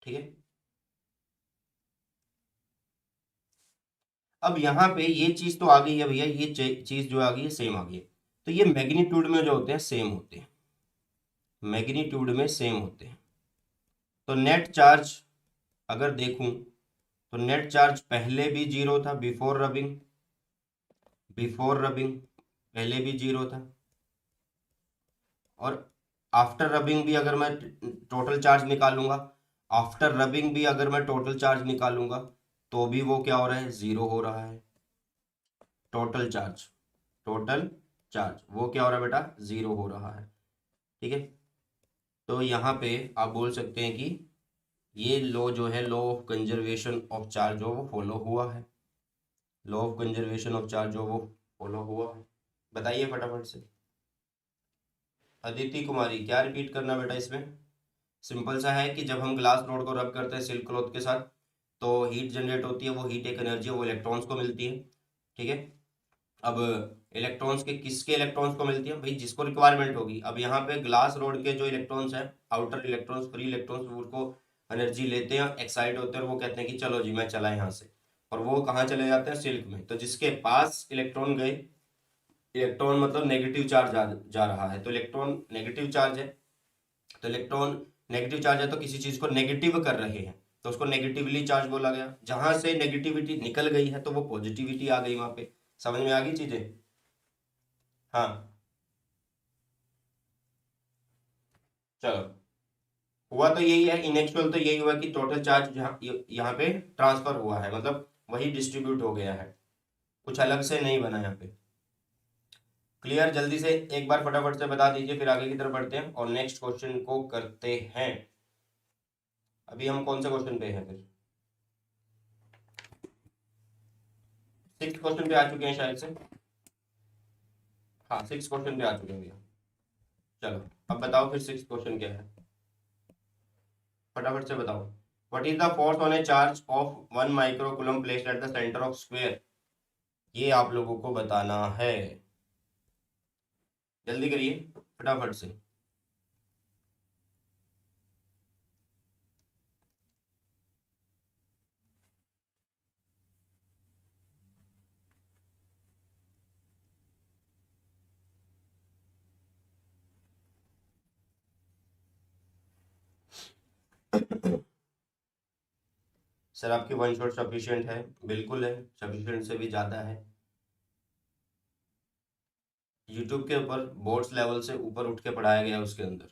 [SPEAKER 1] ठीक है। अब यहाँ पे ये चीज तो आ गई है भैया, ये चीज जो आ गई है सेम आ गई है। तो ये मैग्नीट्यूड में जो होते हैं सेम होते हैं, मैग्नीट्यूड में सेम होते हैं। तो नेट चार्ज अगर देखूं तो नेट चार्ज पहले भी जीरो था, बिफोर रबिंग, बिफोर रबिंग पहले भी जीरो था। और आफ्टर रबिंग भी अगर मैं टोटल चार्ज निकालूंगा, आफ्टर रबिंग भी अगर मैं टोटल चार्ज निकालूंगा तो भी वो क्या हो रहा है, जीरो हो रहा है। टोटल चार्ज, टोटल चार्ज वो क्या हो रहा है बेटा, जीरो हो रहा है। ठीक है। तो यहाँ पे आप बोल सकते हैं कि ये लॉ जो है, law of conservation of charge जो वो फॉलो हुआ है, law of conservation of charge जो वो फॉलो हुआ है। बताइए फटाफट से। अदिति कुमारी, क्या रिपीट करना बेटा इसमें? सिंपल सा है कि जब हम ग्लास रोड को रब करते हैं सिल्क क्लॉथ के साथ तो हीट जनरेट होती है, वो हीट एक एनर्जी है, वो इलेक्ट्रॉन्स को मिलती है। ठीक है। अब इलेक्ट्रॉन्स के किसके इलेक्ट्रॉन्स को मिलती है भाई, जिसको रिक्वायरमेंट होगी। अब यहाँ पे ग्लास रोड के जो इलेक्ट्रॉन्स हैं, आउटर इलेक्ट्रॉन्स, फ्री इलेक्ट्रॉन्स, उनको एनर्जी लेते हैं, एक्साइट होते हैं और वो कहते हैं कि चलो जी मैं चला यहाँ से। और वो कहाँ चले जाते हैं, सिल्क में। तो जिसके पास इलेक्ट्रॉन गए, इलेक्ट्रॉन मतलब नेगेटिव चार्ज जा रहा है, तो इलेक्ट्रॉन नेगेटिव चार्ज है। तो इलेक्ट्रॉन नेगेटिव चार्ज है तो किसी चीज को नेगेटिव कर रहे हैं, तो उसको नेगेटिवली चार्ज बोला गया। जहां से नेगेटिविटी निकल गई है तो वो पॉजिटिविटी आ गई वहां पे। समझ में आ गई चीजें? हाँ। चलो, हुआ तो यही है, इनएक्चुअल तो यही हुआ कि टोटल चार्ज यहाँ पे ट्रांसफर हुआ है, मतलब वही डिस्ट्रीब्यूट हो गया है, कुछ अलग से नहीं बना यहाँ पे। क्लियर? जल्दी से एक बार फटाफट से बता दीजिए, फिर आगे की तरफ बढ़ते हैं और नेक्स्ट क्वेश्चन को करते हैं। अभी हम कौन से क्वेश्चन पे हैं फिर? सिक्स क्वेश्चन पे आ चुके हैं शायद से। हाँ, सिक्स क्वेश्चन पे आ चुके हैं भैया। चलो, अब बताओ फिर सिक्स क्वेश्चन क्या है, फटाफट से बताओ। What is the force on A charge of 1 micro coulomb placed at the centre of square? ये आप लोगों को बताना है, जल्दी करिए फटाफट से। सर आपकी वन शॉट सफिशिएंट है? बिल्कुल है, सफिशिएंट से भी ज़्यादा है। यूट्यूब के ऊपर बोर्ड्स लेवल से ऊपर उठ के पढ़ाया गया है उसके अंदर।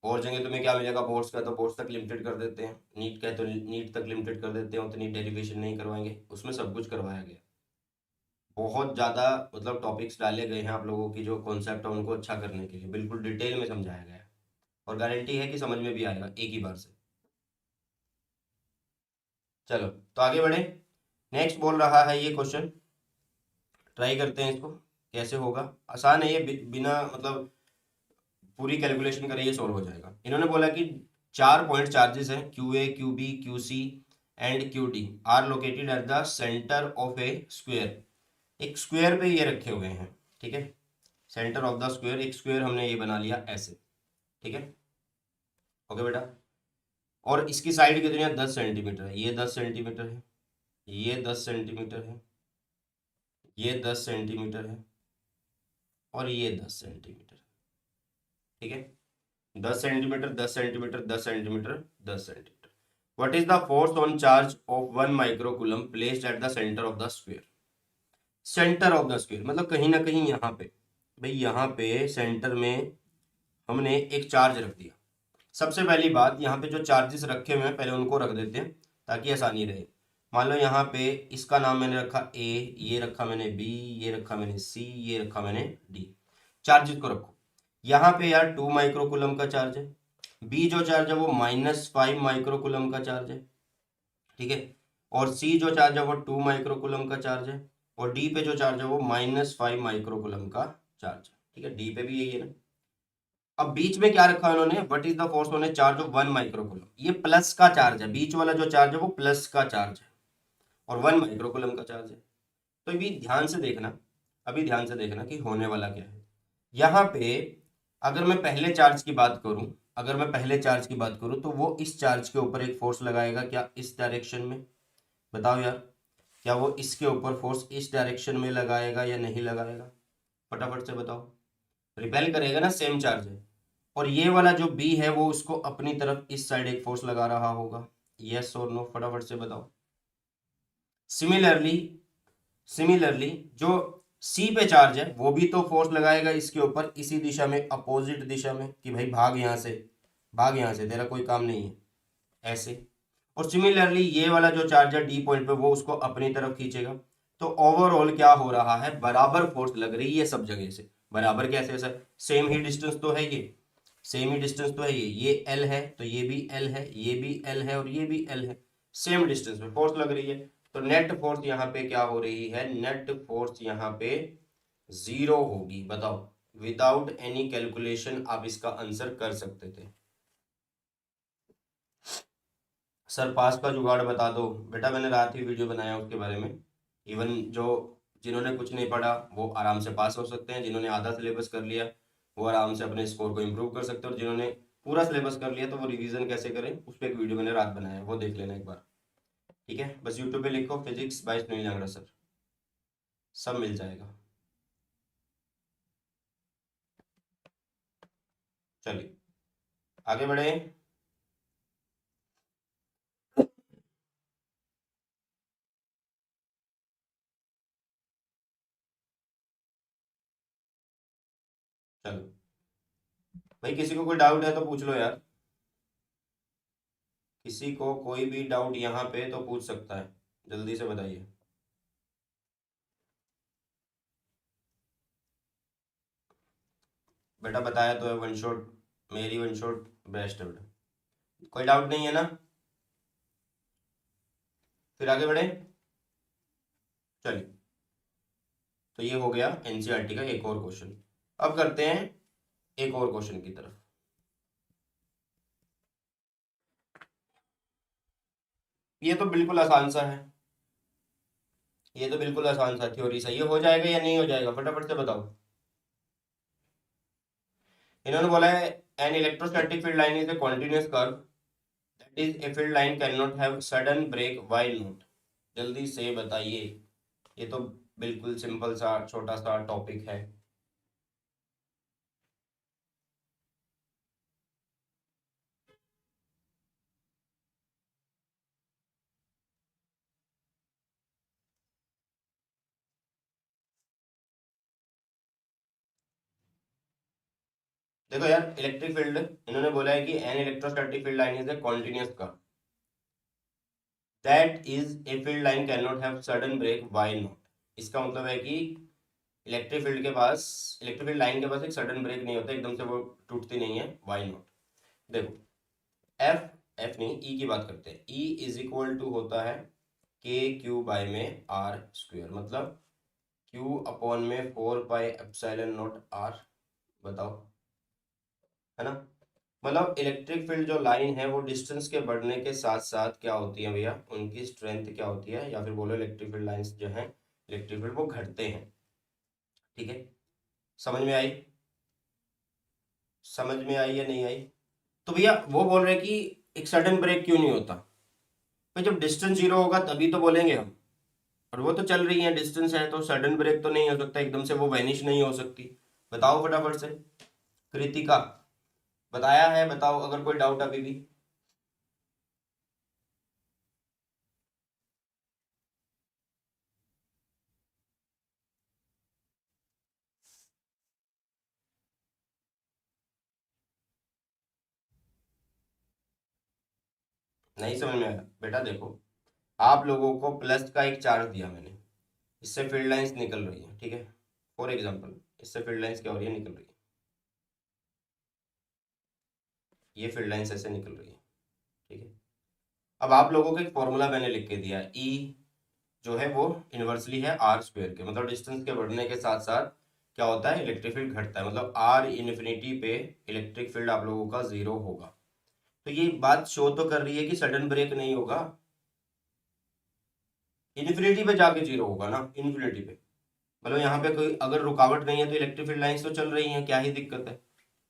[SPEAKER 1] और जगह तुम्हें क्या मिलेगा, बोर्ड्स का तो बोर्ड्स तक लिमिटेड कर देते हैं, नीट का है तो नीट तक लिमिटेड कर देते हैं, उतनी डेरिवेशन नहीं करवाएंगे, उसमें सब कुछ करवाया गया। बहुत ज़्यादा मतलब टॉपिक्स डाले गए हैं आप लोगों की जो कॉन्सेप्ट है उनको अच्छा करने के लिए, बिल्कुल डिटेल में समझाया गया है। और गारंटी है कि समझ में भी आएगा एक ही बार से। चलो, तो आगे बढ़े। नेक्स्ट बोल रहा है ये क्वेश्चन, ट्राई करते हैं इसको कैसे होगा। आसान है ये, बिना मतलब पूरी कैलकुलेशन करे ये सॉल्व हो जाएगा। इन्होंने बोला कि 4 पॉइंट चार्जेस हैं, Q A, Q B, Q C and Q D are located at the centre of a square. एक स्क्वायर पे ये रखे हुए हैं। ठीक है। सेंटर ऑफ द स्क्वायर, एक स्क्वायर हमने ये बना लिया ऐसे। ठीक है। ओके बेटा। और इसकी साइड कितनी है, 10 सेंटीमीटर है, ये 10 सेंटीमीटर है, ये 10 सेंटीमीटर है, ये 10 सेंटीमीटर है और ये 10 सेंटीमीटर है। ठीक है। 10 centimetre, 10 centimetre, 10 centimetre, 10 centimetre. What is the force on charge of 1 micro coulomb placed at the centre of the square? Centre of the square मतलब कहीं ना कहीं यहाँ पे, भाई यहाँ पे सेंटर में हमने एक चार्ज रख दिया। सबसे पहली बात, यहाँ पे जो चार्जेस रखे हुए हैं पहले उनको रख देते हैं ताकि आसानी रहे। मान लो यहाँ पे इसका नाम मैंने रखा ए, ये रखा मैंने बी, ये रखा मैंने सी, ये रखा मैंने डी। चार्जेस को रखो। यहाँ पे यार 2 माइक्रो कूलम का चार्ज है, बी जो चार्ज है वो -5 माइक्रो कूलम का चार्ज है। ठीक है। और सी जो चार्ज है वो 2 माइक्रो कूलम का चार्ज है। और डी पे जो चार्ज है वो -5 माइक्रोकुलम का चार्ज है, ठीक है, डी पे भी यही है ना। अब बीच में क्या रखा है उन्होंने, what is the force on A charge of 1 microcoulomb, ये प्लस का चार्ज है, बीच वाला जो चार्ज है वो प्लस का चार्ज है और 1 माइक्रोकुलम का चार्ज है। तो अभी ध्यान से देखना, अभी ध्यान से देखना कि होने वाला क्या है यहाँ पे। अगर मैं पहले चार्ज की बात करूं, अगर मैं पहले चार्ज की बात करूं तो वो इस चार्ज के ऊपर एक फोर्स लगाएगा क्या, इस डायरेक्शन में, बताओ यार, क्या वो इसके ऊपर फोर्स इस डायरेक्शन में लगाएगा या नहीं लगाएगा, फटाफट से बताओ। रिपेल करेगा ना, सेम चार्ज है। और ये वाला जो बी है वो उसको अपनी तरफ इस साइड एक फोर्स लगा रहा होगा, यस और नो, फटाफट से बताओ। सिमिलरली, सिमिलरली जो सी पे चार्ज है वो भी तो फोर्स लगाएगा इसके ऊपर इसी दिशा में, अपोजिट दिशा में, कि भाई भाग यहाँ से, भाग यहाँ से, तेरा कोई काम नहीं है, ऐसे। और सिमिलरली ये वाला जो चार्ज है डी पॉइंट पे वो उसको अपनी तरफ खींचेगा। तो ओवरऑल क्या हो रहा है, बराबर फोर्स लग रही है सब जगह से। बराबर कैसे सर, सेम ही डिस्टेंस तो है ये, सेम ही डिस्टेंस तो है ये एल है तो ये भी एल है, ये भी एल है और ये भी एल है, सेम डिस्टेंस पे फोर्स लग रही है। तो नेट फोर्स यहाँ पे क्या हो रही है, नेट फोर्स यहाँ पे 0 होगी, बताओ। विदाउट एनी कैलकुलेशन आप इसका आंसर कर सकते थे। सर पास का जुगाड़ बता दो, बेटा मैंने रात ही वीडियो बनाया उसके बारे में। इवन जो जिन्होंने कुछ नहीं पढ़ा वो आराम से पास हो सकते हैं, जिन्होंने आधा सिलेबस कर लिया वो आराम से अपने स्कोर को इम्प्रूव कर सकते हैं, और जिन्होंने पूरा सिलेबस कर लिया तो वो रिवीजन कैसे करें उस पर एक वीडियो मैंने रात बनाया है, वो देख लेना एक बार, ठीक है। बस यूट्यूब पे लिखो physics bye Sunil Jangra sir, सब मिल जाएगा। चलिए आगे बढ़े। चलो भाई, किसी को कोई डाउट है तो पूछ लो यार, किसी को कोई भी डाउट यहाँ पे तो पूछ सकता है, जल्दी से बताइए। बेटा बताया तो है, वन शॉट, मेरी वन शॉट बेस्ट है बेटा, कोई डाउट नहीं है ना। फिर आगे बढ़े, चलिए। तो ये हो गया एनसीईआरटी का एक और क्वेश्चन। अब करते हैं एक और क्वेश्चन की तरफ। ये तो बिल्कुल आसान सा है, ये तो बिल्कुल आसान सा थ्योरी सा, ये हो जाएगा या नहीं हो जाएगा, फटाफट से बताओ। इन्होंने बोला है an electrostatic field line is a continuous curve, that is a field line can not have sudden break while not. जल्दी से बताइए, ये तो बिल्कुल सिंपल सा छोटा सा टॉपिक है। देखो यार, इलेक्ट्रिक फील्ड इन्होंने बोला है कि an electrostatic field line is a continuous curve, that is a field line can not have sudden break why not. इसका मतलब है कि इलेक्ट्रिक फील्ड लाइन के पास एक सडन ब्रेक नहीं होता, एकदम से वो टूटती नहीं है, व्हाई नॉट। देखो एफ, एफ नहीं ई की बात करते हैं, ई इज इक्वल टू होता है के क्यू बाय में आर स्क्वेयर, मतलब क्यू अपॉन में 4 पाई एप्सिलॉन नॉट आर, बताओ, है ना। मतलब इलेक्ट्रिक फील्ड जो लाइन है वो डिस्टेंस के बढ़ने के साथ साथ क्या होती है भैया, उनकी स्ट्रेंथ क्या होती है, या फिर बोलो इलेक्ट्रिक फील्ड लाइंस जो है, इलेक्ट्रिक फील्ड वो घटते हैं, ठीक है। समझ में आई, समझ में आई या नहीं आई। तो भैया वो बोल रहे कि एक सडन ब्रेक क्यों नहीं होता, भाई जब डिस्टेंस 0 होगा तभी तो बोलेंगे हम, और वो तो चल रही है, डिस्टेंस है तो सडन ब्रेक तो नहीं हो सकता, एकदम से वो वैनिश नहीं हो सकती। बताओ फटाफट से, कृतिका बताया है, बताओ अगर कोई डाउट अभी भी। नहीं समझ में आया बेटा, देखो आप लोगों को प्लस का एक चार्ज दिया मैंने, इससे फील्ड लाइंस निकल रही है, ठीक है, फॉर एग्जांपल इससे फील्ड लाइंस क्या हो रही है, निकल रही है, ये फील्ड लाइंस ऐसे निकल रही है, ठीक है। अब आप लोगों को एक फॉर्मूला मैंने लिख के दिया, ई जो है वो इनवर्सली है आर स्क्वायर के, मतलब डिस्टेंस के बढ़ने के साथ साथ क्या होता है, इलेक्ट्रिक फील्ड घटता है, मतलब आर इन्फिनिटी पे इलेक्ट्रिक फील्ड आप लोगों का 0 होगा। तो ये बात शो तो कर रही है कि सडन ब्रेक नहीं होगा, इन्फिनिटी पे जाके 0 होगा ना, इन्फिनिटी पे, मतलब यहाँ पे कोई अगर रुकावट नहीं है तो इलेक्ट्रिक फील्ड लाइंस तो चल रही हैं, क्या ही दिक्कत है,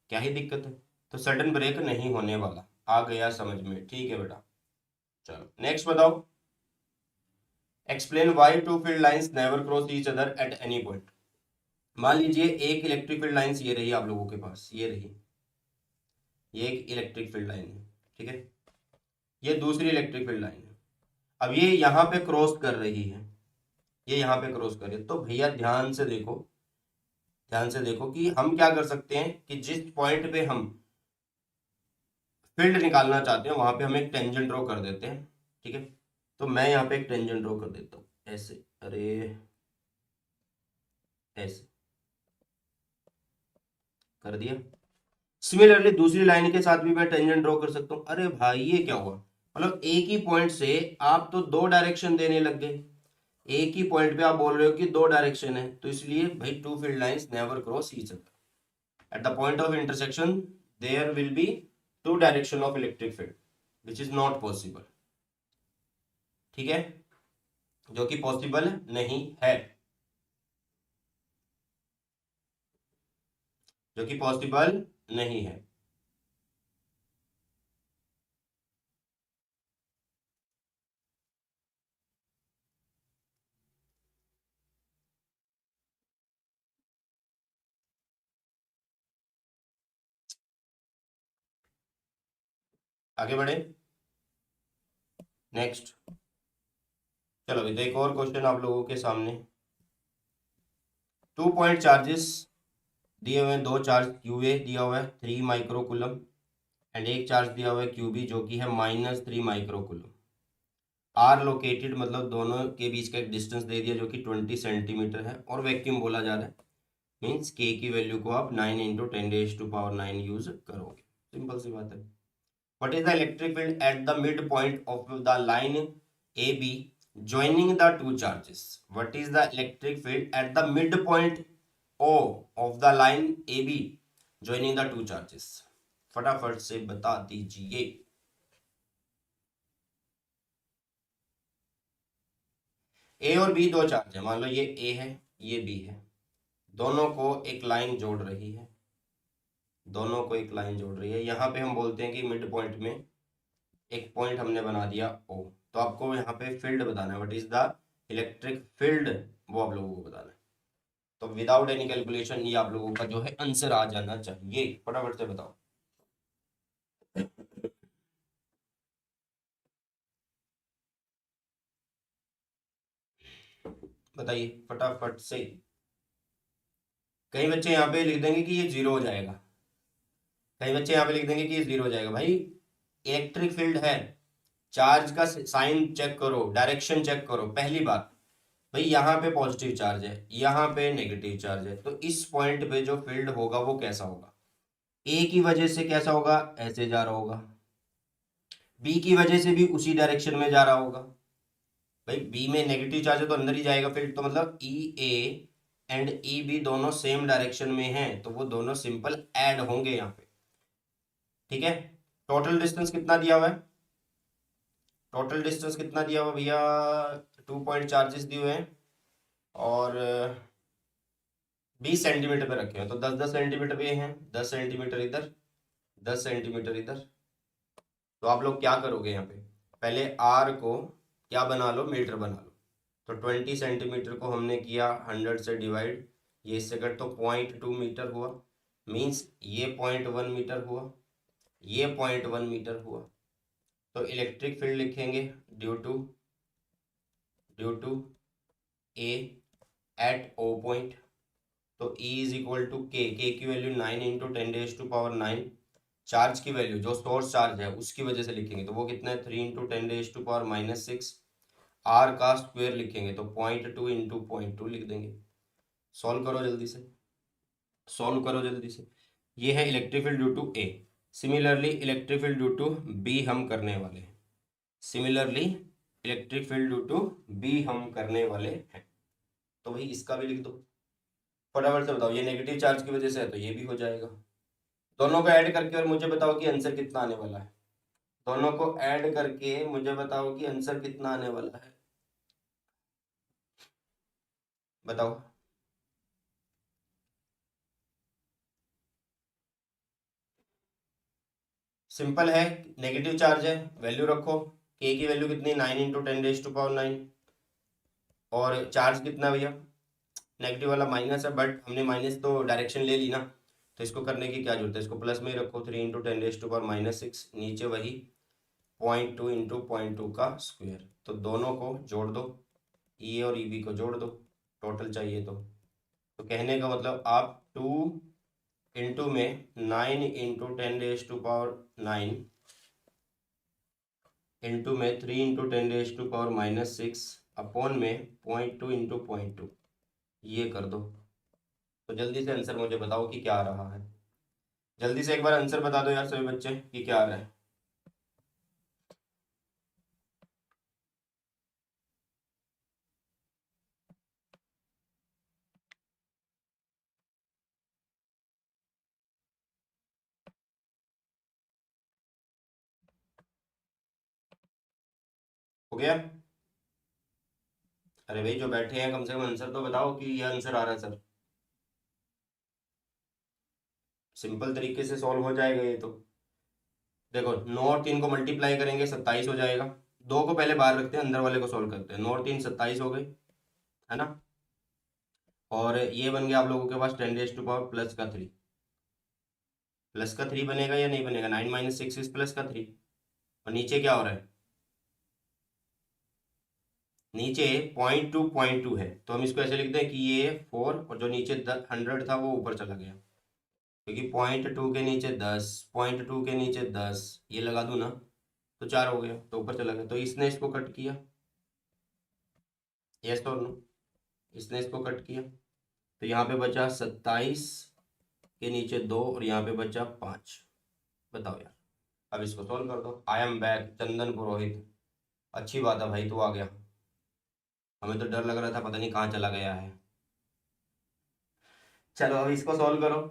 [SPEAKER 1] क्या ही दिक्कत है। तो सडन ब्रेक नहीं होने वाला, आ गया समझ में, ठीक है बेटा। चलो नेक्स्ट बताओ, explain why two field lines never cross each other at any point. मान लीजिए एक इलेक्ट्रिक फील्ड लाइंस ये रही आप लोगों के पास, ये रही, ये एक इलेक्ट्रिक फील्ड लाइन है, ठीक है, ये दूसरी इलेक्ट्रिक फील्ड लाइन है। अब ये यहाँ पे क्रॉस कर रही है, ये यहाँ पे क्रॉस कर रही है, तो भैया ध्यान से देखो, ध्यान से देखो कि हम क्या कर सकते हैं कि जिस पॉइंट पे हम फील्ड निकालना चाहते हैं वहां पे हम एक टेंजेंट ड्रॉ कर देते हैं, ठीक है। तो मैं यहाँ पे एक टेंजेंट ड्रॉ कर देता हूँ ऐसे, अरे ऐसे कर दिया। सिमिलरली दूसरी लाइन के साथ भी मैं टेंजेंट ड्रॉ कर सकता हूँ। अरे भाई ये क्या हुआ, मतलब एक ही पॉइंट से आप तो दो डायरेक्शन देने लग गए, एक ही पॉइंट पे आप बोल रहे हो कि दो डायरेक्शन है, तो इसलिए भाई two field lines never cross each other at the point of intersection, there will be two direction of electric field which is not possible, ठीक है, जो कि पॉसिबल नहीं है, जो कि पॉसिबल नहीं है। आगे बढ़े, नेक्स्ट। चलो अभी एक और क्वेश्चन आप लोगों के सामने, 2 पॉइंट चार्जेस दिए हुए हैं, दो चार्ज क्यूए दिया हुआ है 3 माइक्रोकुलम एंड एक चार्ज दिया हुआ है क्यूबी जो कि है -3 माइक्रोकुलम। आर लोकेटेड, मतलब दोनों के बीच का एक डिस्टेंस दे दिया जो कि 20 सेंटीमीटर है, और वैक्यूम बोला जा रहा है, मीन्स के की वैल्यू को आप 9 × 10⁻⁹ यूज करोगे, सिंपल सी बात है। What is the electric field at the midpoint of the line AB joining the two charges? What is the electric field at the midpoint O of the line AB joining the two charges? फटाफट से बता दीजिए। ए और B दो charge है, मान लो ये ए है ये बी है, दोनों को एक लाइन जोड़ रही है, दोनों को एक लाइन जोड़ रही है। यहाँ पे हम बोलते हैं कि मिड पॉइंट में एक पॉइंट हमने बना दिया ओ, तो आपको यहाँ पे फील्ड बताना है, what is the electric field, वो आप लोगों को बताना है। तो विदाउट एनी कैलकुलेशन ये आप लोगों का जो है आंसर आ जाना चाहिए, फटाफट से बताओ। बताइए फटाफट से। कई बच्चे यहाँ पे लिख देंगे कि ये 0 हो जाएगा, कई बच्चे यहाँ पे लिख देंगे कि ये 0 हो जाएगा। भाई इलेक्ट्रिक फील्ड है, चार्ज का साइन चेक करो, डायरेक्शन चेक करो। पहली बात भाई यहाँ पे पॉजिटिव चार्ज है, यहाँ पे नेगेटिव चार्ज है, तो इस पॉइंट पे जो फील्ड होगा वो कैसा होगा, ए की वजह से कैसा होगा, ऐसे जा रहा होगा, बी की वजह से भी उसी डायरेक्शन में जा रहा होगा। भाई बी में नेगेटिव चार्ज है तो अंदर ही जाएगा फील्ड, तो मतलब ई ए एंड ई बी दोनों सेम डायरेक्शन में हैं, तो वो दोनों सिंपल ऐड होंगे यहाँ पे, ठीक है। टोटल डिस्टेंस कितना दिया हुआ है, टोटल डिस्टेंस कितना दिया हुआ भैया, 2 पॉइंट चार्जेस दिए हुए हैं और 20 सेंटीमीटर पे रखे हैं, तो 10-10 सेंटीमीटर पे हैं, 10 सेंटीमीटर इधर, 10 सेंटीमीटर इधर। तो आप लोग क्या करोगे यहाँ पे, पहले आर को क्या बना लो, मीटर बना लो। तो 20 सेंटीमीटर को हमने किया 100 से डिवाइड, ये इससे कट तो 0.2 मीटर हुआ, मीन्स ये 0.1 मीटर हुआ, ये 0.1 मीटर हुआ। तो इलेक्ट्रिक फील्ड लिखेंगे due to A at O point, तो E is equal to K की वैल्यू 9 × 10⁻⁹, चार्ज की वैल्यू जो सोर्स चार्ज है उसकी वजह से लिखेंगे तो वो कितना है 3 × 10⁻⁻⁶। आर का स्क्वायर लिखेंगे तो 0.2 × 0.2 लिख देंगे। सॉल्व करो जल्दी से, सॉल्व करो जल्दी से। ये है electric field due to A. Similarly electric field due to B हम करने वाले हैं। Similarly electric field due to B हम करने वाले हैं। तो भाई इसका भी लिख दो फटाफट से। बताओ ये नेगेटिव चार्ज की वजह से है तो ये भी हो जाएगा। दोनों को ऐड करके और मुझे बताओ कि आंसर कितना आने वाला है। दोनों को ऐड करके मुझे बताओ कि आंसर कितना आने वाला है। बताओ। सिंपल है, नेगेटिव चार्ज है, वैल्यू रखो। के की वैल्यू कितनी, 9 × 10⁻⁹ और चार्ज कितना भैया, नेगेटिव वाला माइनस है, बट हमने माइनस तो डायरेक्शन ले ली ना, तो इसको करने की क्या जरूरत है, इसको प्लस में ही रखो। 3 × 10⁻⁶, नीचे वही 0.2 × 0.2 का स्क्वायर। तो दोनों को जोड़ दो, ई और ई बी को जोड़ दो, टोटल चाहिए तो कहने का मतलब आप 2 इंटू में 9 × 10⁻⁹ इंटू में 3 × 10⁻⁶ अपॉन में 0.2 × 0.2 ये कर दो। तो जल्दी से आंसर मुझे बताओ कि क्या आ रहा है। जल्दी से एक बार आंसर बता दो यार सभी बच्चे कि क्या आ रहा है। हो गया? अरे भाई जो बैठे हैं कम से कम आंसर तो बताओ कि यह आंसर आ रहा है सर। सिंपल तरीके से सॉल्व हो जाएगा ये तो। देखो 9 और 3 को मल्टीप्लाई करेंगे 27 हो जाएगा। दो को पहले बाहर रखते हैं, अंदर वाले को सॉल्व करते हैं। 9 और 3 27 हो गए, है ना। और ये बन गया आप लोगों के पास 10⁻³ +3। +3 बनेगा या नहीं बनेगा, 9 - 6 इज +3। और नीचे क्या हो रहा है, नीचे 0.2 है, तो हम इसको ऐसे लिखते हैं कि ये 4 और जो नीचे 100 था वो ऊपर चला गया, क्योंकि 0.2 के नीचे 10, 0.2 के नीचे 10 ये लगा दूं ना तो 4 हो गया, तो ऊपर चला गया। तो इसने इसको कट किया, यस और नो, इसने इसको कट किया। तो यहाँ पे बचा 27 के नीचे 2 और यहाँ पे बचा 5। बताओ यार, अब इसको सॉल्व कर दो। आई एम बैक चंदन पुरोहित। अच्छी बात है भाई, तू आ गया, हमें तो डर लग रहा था पता नहीं कहाँ चला गया है। चलो अब इसको सॉल्व करो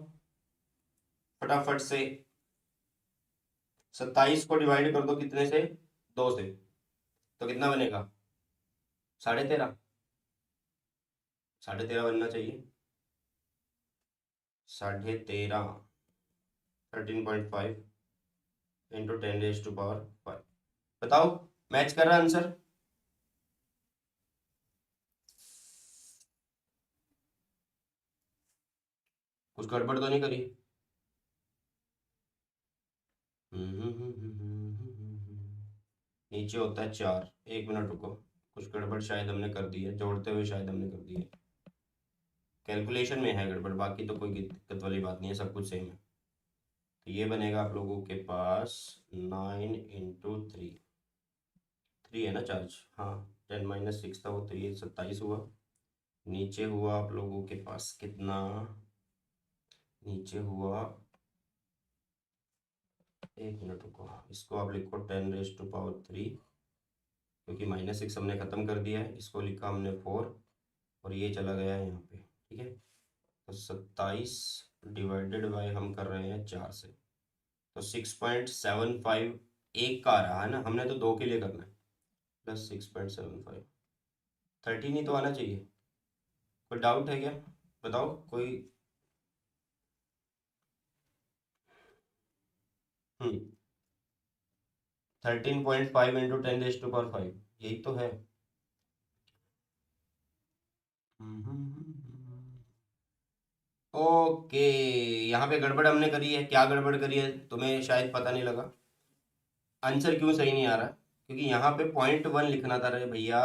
[SPEAKER 1] फटाफट से। 27 को डिवाइड कर दो कितने से, 2 से, तो कितना बनेगा, 13.5। 13.5 बनना चाहिए, 13.5, 13.5 इंटू 10⁻⁵। बताओ मैच कर रहा आंसर। कुछ गड़बड़ तो नहीं करी। नीचे होता है 4, 1 मिनट रुको, कुछ गड़बड़ शायद हमने कर दी है, जोड़ते हुए शायद हमने कर दी है, कैलकुलेशन में है गड़बड़, बाकी तो कोई दिक्कत वाली बात नहीं है, सब कुछ सेम है। तो ये बनेगा आप लोगों के पास 9 × 3, 3 है ना चार्ज, हाँ 10 - 6 था वो, तो ये 27 हुआ। नीचे हुआ आप लोगों के पास कितना, नीचे हुआ, 1 मिनट रुको, इसको आप लिखो 10⁻³ क्योंकि -6 हमने ख़त्म कर दिया है, इसको लिखा हमने 4 और ये चला गया है यहाँ पे, ठीक है। तो 27 डिवाइडेड बाय हम कर रहे हैं 4 से, तो 6.75 एक का आ रहा है ना, हमने तो 2 के लिए करना है, +6.75, 13 ही तो आना चाहिए। कोई डाउट है क्या, बताओ कोई। 13.5 इंटू 10⁻⁵, यही तो है। ओके, यहाँ पे गड़बड़ हमने करी है। क्या गड़बड़ करी है तुम्हें शायद पता नहीं लगा। आंसर क्यों सही नहीं आ रहा, क्योंकि यहाँ पे 0.1 लिखना था रे भैया,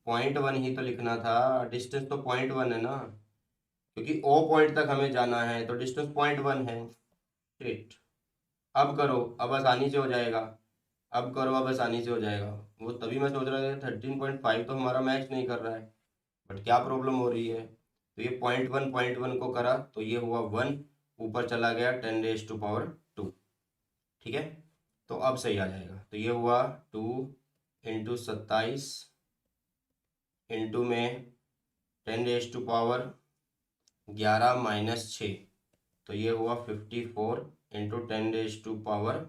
[SPEAKER 1] 0.1 ही तो लिखना था। डिस्टेंस तो 0.1 है ना, क्योंकि ओ पॉइंट तक हमें जाना है, तो डिस्टेंस 0.1 है। ग्रेट। अब करो, अब आसानी से हो जाएगा। अब करो, अब आसानी से हो जाएगा। वो तभी मैं सोच रहा था 13.5 तो हमारा मैच नहीं कर रहा है, बट क्या प्रॉब्लम हो रही है। तो ये 0.1 को करा तो ये हुआ 1, ऊपर चला गया 10⁻², ठीक है। तो अब सही आ जाएगा। तो ये हुआ 2 इंटू 27 इंटू में 10⁻11 माइनस 6, तो ये हुआ 54 इंटू 10⁻5।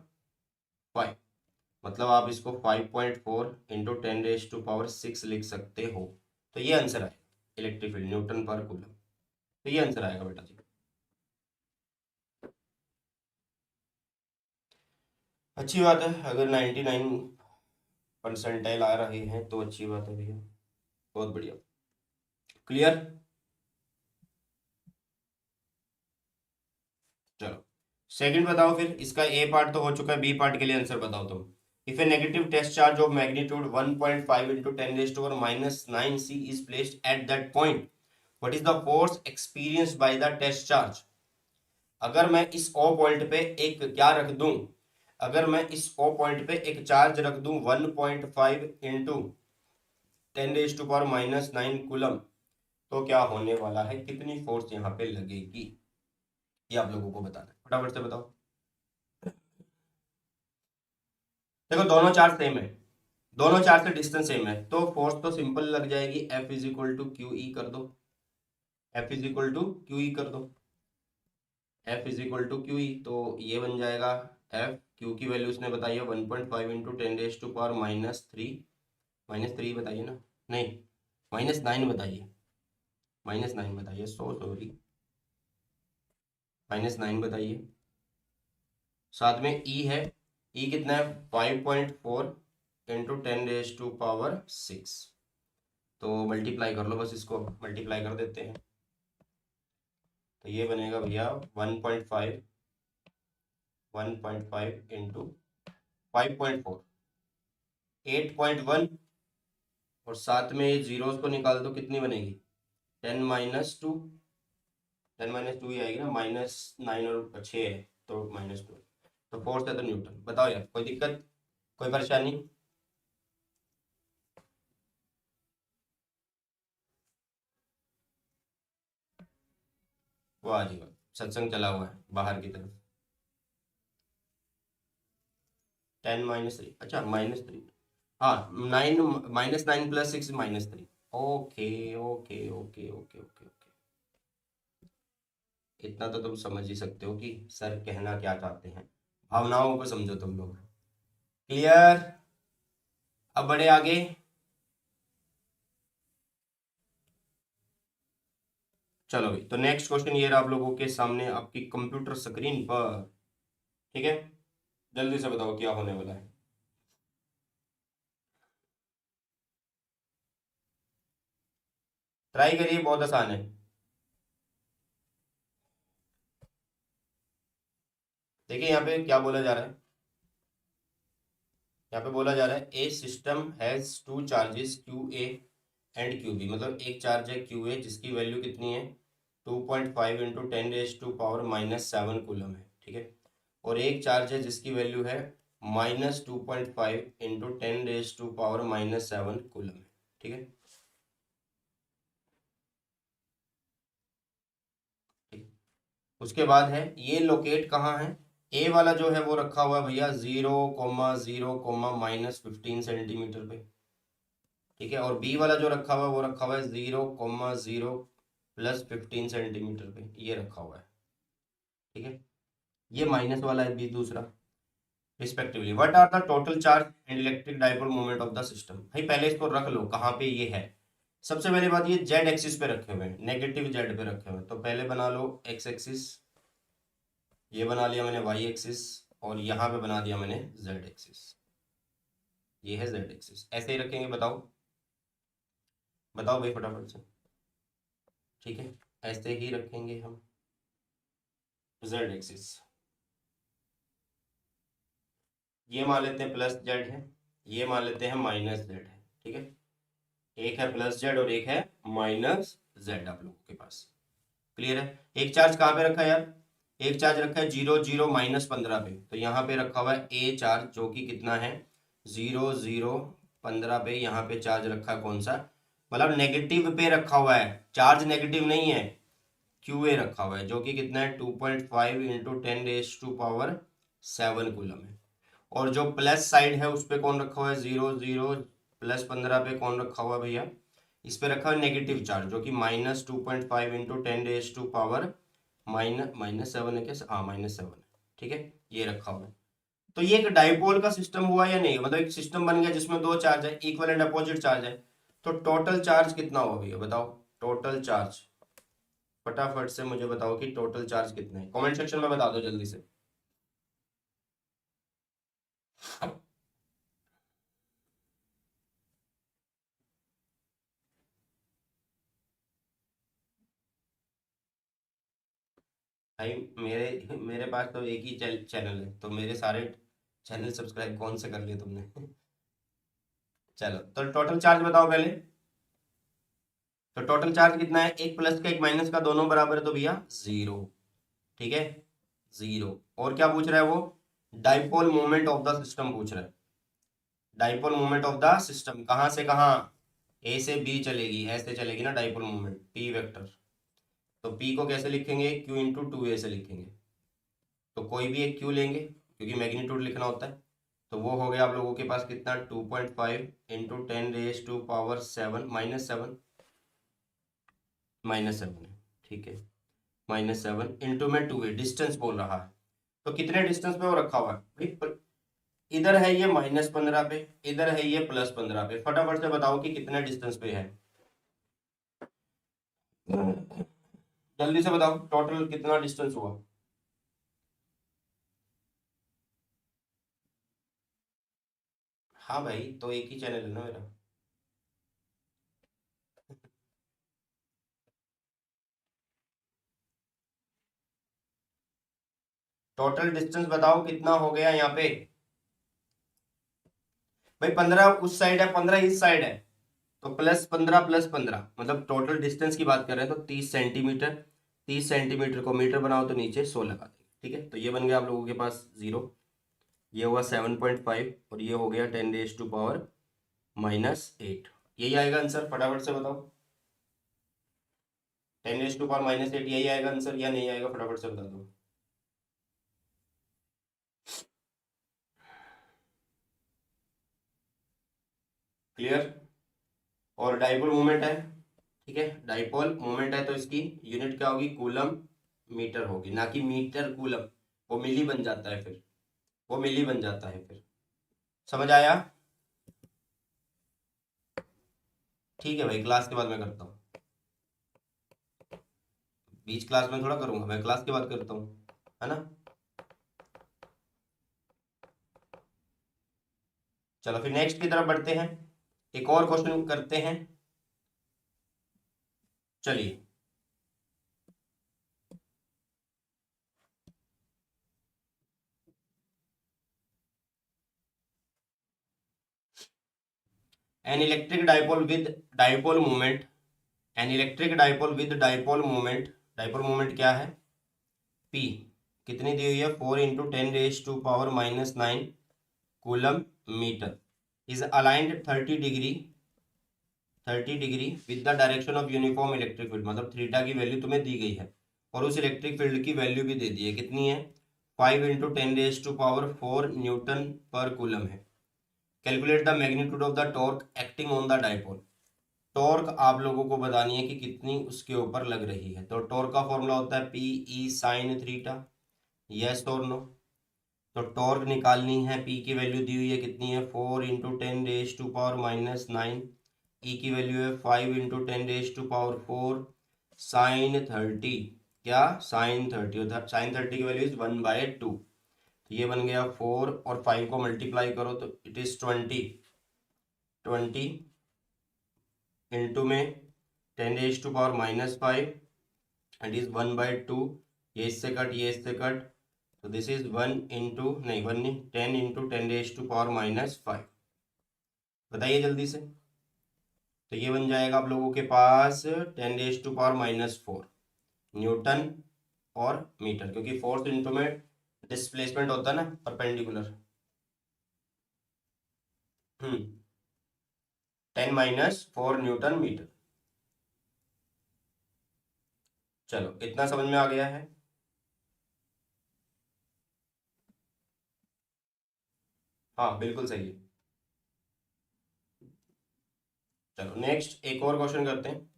[SPEAKER 1] मतलब आप इसको 5.4 इंटू 10⁻6 लिख सकते हो। तो ये आंसर आएगा इलेक्ट्रिक फील्ड न्यूटन पर कूलम। तो ये आंसर आएगा बेटा जी। अच्छी बात है, अगर 99 परसेंटाइल आ रहे हैं तो अच्छी बात है भैया, बहुत बढ़िया। क्लियर? चलो सेकंड बताओ फिर। इसका ए पार्ट तो हो चुका है, बी पार्ट के लिए आंसर बताओ तुम। If a negative test charge of magnitude 1.5 into 10⁻⁻9 c is placed at that point, what is the force experienced by the test charge. अगर मैं इस ओ पॉइंट पे एक क्या रख दूं, अगर मैं इस ओ पॉइंट पे एक चार्ज रख दूं 1.5 इंटू 10⁻⁻9 कूलम, तो क्या होने वाला है, कितनी फोर्स यहाँ पे लगेगी, ये आप लोगों को बताना है। फटाफट से बताओ। देखो दोनों चार्ज सेम है, दोनों चार्ज से डिस्टेंस सेम है, तो फोर्स तो सिंपल लग जाएगी, F is equal to Q E कर दो, F is equal to Q E कर दो, F is equal to Q E. तो ये बन जाएगा F, क्यू की वैल्यू उसने बताई है 1.5 इंटू 10⁻⁻3, -3 बताइए ना, नहीं -9 बताइए, -9 बताइए, सो सॉरी, -9 बताइए। साथ में E है, E कितना है 5.4 इंटू 10⁻6, तो मल्टीप्लाई कर लो, बस इसको मल्टीप्लाई कर देते हैं। तो ये बनेगा भैया 1.5 इंटू 5.4 8.1, और साथ में ये जीरोस को निकाल दो, कितनी बनेगी 10-2, 10-2 ही आएगी ना, -9 और 6 है तो -2, तो फोर्स है तो न्यूटन। बताओ यार, कोई दिक्कत, कोई परेशानी? वाह जी वाह, सत्संग चला हुआ है बाहर की तरफ। 10-3, अच्छा -3, हाँ 9, -9 + 6 -3। Okay okay okay okay okay okay, इतना तो तुम समझ ही सकते हो कि सर कहना क्या चाहते हैं, भावनाओं को समझो तुम लोग। क्लियर? अब बढ़े आगे। चलो भाई, तो नेक्स्ट क्वेश्चन ये रहा आप लोगों के सामने आपकी कंप्यूटर स्क्रीन पर, ठीक है, जल्दी से बताओ क्या होने वाला है। ट्राई करिए, बहुत आसान है। देखिए यहाँ पे क्या बोला जा रहा है, यहाँ पे बोला जा रहा है a system has two charges Q A and Q B, मतलब एक चार्ज है क्यू ए जिसकी वैल्यू कितनी है 2.5 इंटू 10⁻⁻7 कूलम है, ठीक है, और एक चार्ज है जिसकी वैल्यू है -2.5 इंटू 10⁻⁻7 कूलम है, ठीक है, ठीक। उसके बाद है ये लोकेट कहाँ है, ए वाला जो है वो रखा हुआ है भैया 0,0, -15 सेंटीमीटर पे, ठीक है, और बी वाला जो रखा हुआ है वो रखा हुआ है 0,0 + 15 सेंटीमीटर पे, ये रखा हुआ है, ठीक है, ये माइनस वाला है बी दूसरा, respectively. What are the total charge and electric dipole moment of the system. भाई पहले इसको रख लो कहाँ पे ये है। सबसे पहले बात, ये जेड एक्सिस पे रखे हुए हैं, नेगेटिव जेड पे रखे हुए हैं, तो पहले बना लो एक्स एक्सिस, ये बना लिया मैंने वाई एक्सिस, और यहाँ पे बना दिया मैंने जेड एक्सिस, ये है जेड एक्सिस। ऐसे ही रखेंगे, बताओ बताओ भाई फटाफट से, ठीक है, ऐसे ही रखेंगे हम जेड एक्सिस। ये मान लेते हैं प्लस जेड है, ये मान लेते हैं माइनस जेड है, ठीक है, एक है प्लस जेड और एक है माइनस जेड आप लोगों के पास। क्लियर है? एक चार्ज कहाँ पे रखा है यार, एक चार्ज रखा है 0, 0, -15 पे, तो यहाँ पे रखा हुआ है ए चार्ज जो कि कितना है 0, 0, 15 पे, यहाँ पे चार्ज रखा है कौन सा, मतलब नेगेटिव पे रखा हुआ है, चार्ज नेगेटिव नहीं है, क्यू ए रखा हुआ है जो कि कितना है 2.5 इंटू 10⁻⁷ कूलम है। और जो प्लस साइड है उस पे कौन रखा हुआ है, 0 0, प्लस 15 पे कौन रखा हुआ है भैया, इस पे रखा हुआ है नेगेटिव चार्ज, जो कि -2.5 इंटू 10⁻⁴ -7 है क्या, हाँ -7 है, ठीक है, ये रखा हुआ है। तो ये एक डाइपोल का सिस्टम हुआ या नहीं, मतलब एक सिस्टम बन गया जिसमें दो चार्ज है, इक्वल एंड अपोजिट चार्ज है। तो टोटल चार्ज कितना होगा भैया, बताओ टोटल चार्ज, फटाफट से मुझे बताओ कि टोटल चार्ज कितना है, कमेंट सेक्शन में बता दो जल्दी से। भाई मेरे मेरे पास तो एक ही चैनल है, तो मेरे सारे चैनल सब्सक्राइब कौन से कर लिए तुमने? चलो तो टोटल चार्ज बताओ पहले। तो टोटल चार्ज कितना है, एक प्लस का एक माइनस का दोनों बराबर है, तो भैया 0, ठीक है 0। और क्या पूछ रहा है वो, dipole moment of the system पूछ रहा है। Dipole moment of the system कहाँ से कहाँ, ए से बी चलेगी, ऐसे चलेगी ना डाइपोल मोमेंट, पी वेक्टर। तो पी को कैसे लिखेंगे, क्यू इंटू 2a से लिखेंगे। तो कोई भी एक क्यू लेंगे क्योंकि मैग्नीट्यूड लिखना होता है। तो वो हो गया आप लोगों के पास कितना, 2.5 इंटू 10⁻⁷ -7 है, ठीक है, -7 इंटू में 2a डिस्टेंस बोल रहा है। तो कितने डिस्टेंस पे वो रखा हुआ है भाई, इधर है ये -15 पे, इधर है ये +15 पे, फटाफट से बताओ कि कितने डिस्टेंस पे है, जल्दी से बताओ टोटल कितना डिस्टेंस हुआ। हाँ भाई, तो एक ही चैनल है ना मेरा। टोटल डिस्टेंस बताओ कितना हो गया यहाँ पे भाई, 15 उस साइड है 15 इस साइड है, तो +15 +15 मतलब टोटल डिस्टेंस की बात कर रहे हैं तो 30 सेंटीमीटर। 30 सेंटीमीटर को मीटर बनाओ तो नीचे 100 लगा देंगे, ठीक है। तो ये बन गया आप लोगों के पास 0, ये हुआ 7.5 और ये हो गया 10⁻⁻8। यही आएगा आंसर, फटाफट से बताओ। 10⁻⁻8 यही आएगा आंसर या नहीं आएगा, फटाफट से बता दो। क्लियर। और डाइपोल मोमेंट है, ठीक है, डाइपोल मोमेंट है तो इसकी यूनिट क्या होगी, कूलम मीटर होगी, ना कि मीटर कूलम, वो मिली बन जाता है फिर, वो मिली बन जाता है फिर। समझ आया, ठीक है भाई, क्लास के बाद मैं करता हूँ। बीच क्लास में थोड़ा करूंगा, मैं क्लास के बाद करता हूँ, है ना। चलो फिर नेक्स्ट की तरफ बढ़ते हैं, एक और क्वेश्चन करते हैं, चलिए। An electric dipole with dipole moment, an electric dipole with dipole moment, dipole moment क्या है, पी, कितनी दी हुई है, 4 × 10⁻⁹ coulomb metre, is aligned 30 degree with the direction of uniform electric field, मतलब थीटा की वैल्यू तुम्हें दी गई है और उस इलेक्ट्रिक फील्ड की वैल्यू भी दे दी है, कितनी है, 5 × 10⁻⁴ न्यूटन पर कूलम है। Calculate the magnitude of the torque acting on the dipole, torque आप लोगों को बतानी है कि कितनी उसके ऊपर लग रही है। तो टॉर्क का फॉर्मूला होता है P E sine theta, yes और नो। तो टॉर्क निकालनी है, पी की वैल्यू दी हुई है कितनी है, 4 × 10⁻⁹ ई की वैल्यू है 5 × 10⁻⁴ sin 30, क्या sin 30, sin 30 की वैल्यू इज 1/2। तो ये बन गया 4 और 5 को मल्टीप्लाई करो तो इट इज 20, 20 इंटू में 10⁻⁻5 एंड इज 1/2, ये इससे कट ये इससे कट, तो दिस इज 10 × 10⁻⁵ बताइए जल्दी से। तो ये बन जाएगा आप लोगों के पास 10⁻⁻4 न्यूटन और मीटर, क्योंकि फोर्थ इंटू में डिस्प्लेसमेंट होता है ना परपेंडिकुलर। 10⁻4 Newton metre. चलो इतना समझ में आ गया है। हाँ बिल्कुल सही है। चलो नेक्स्ट एक और क्वेश्चन करते हैं।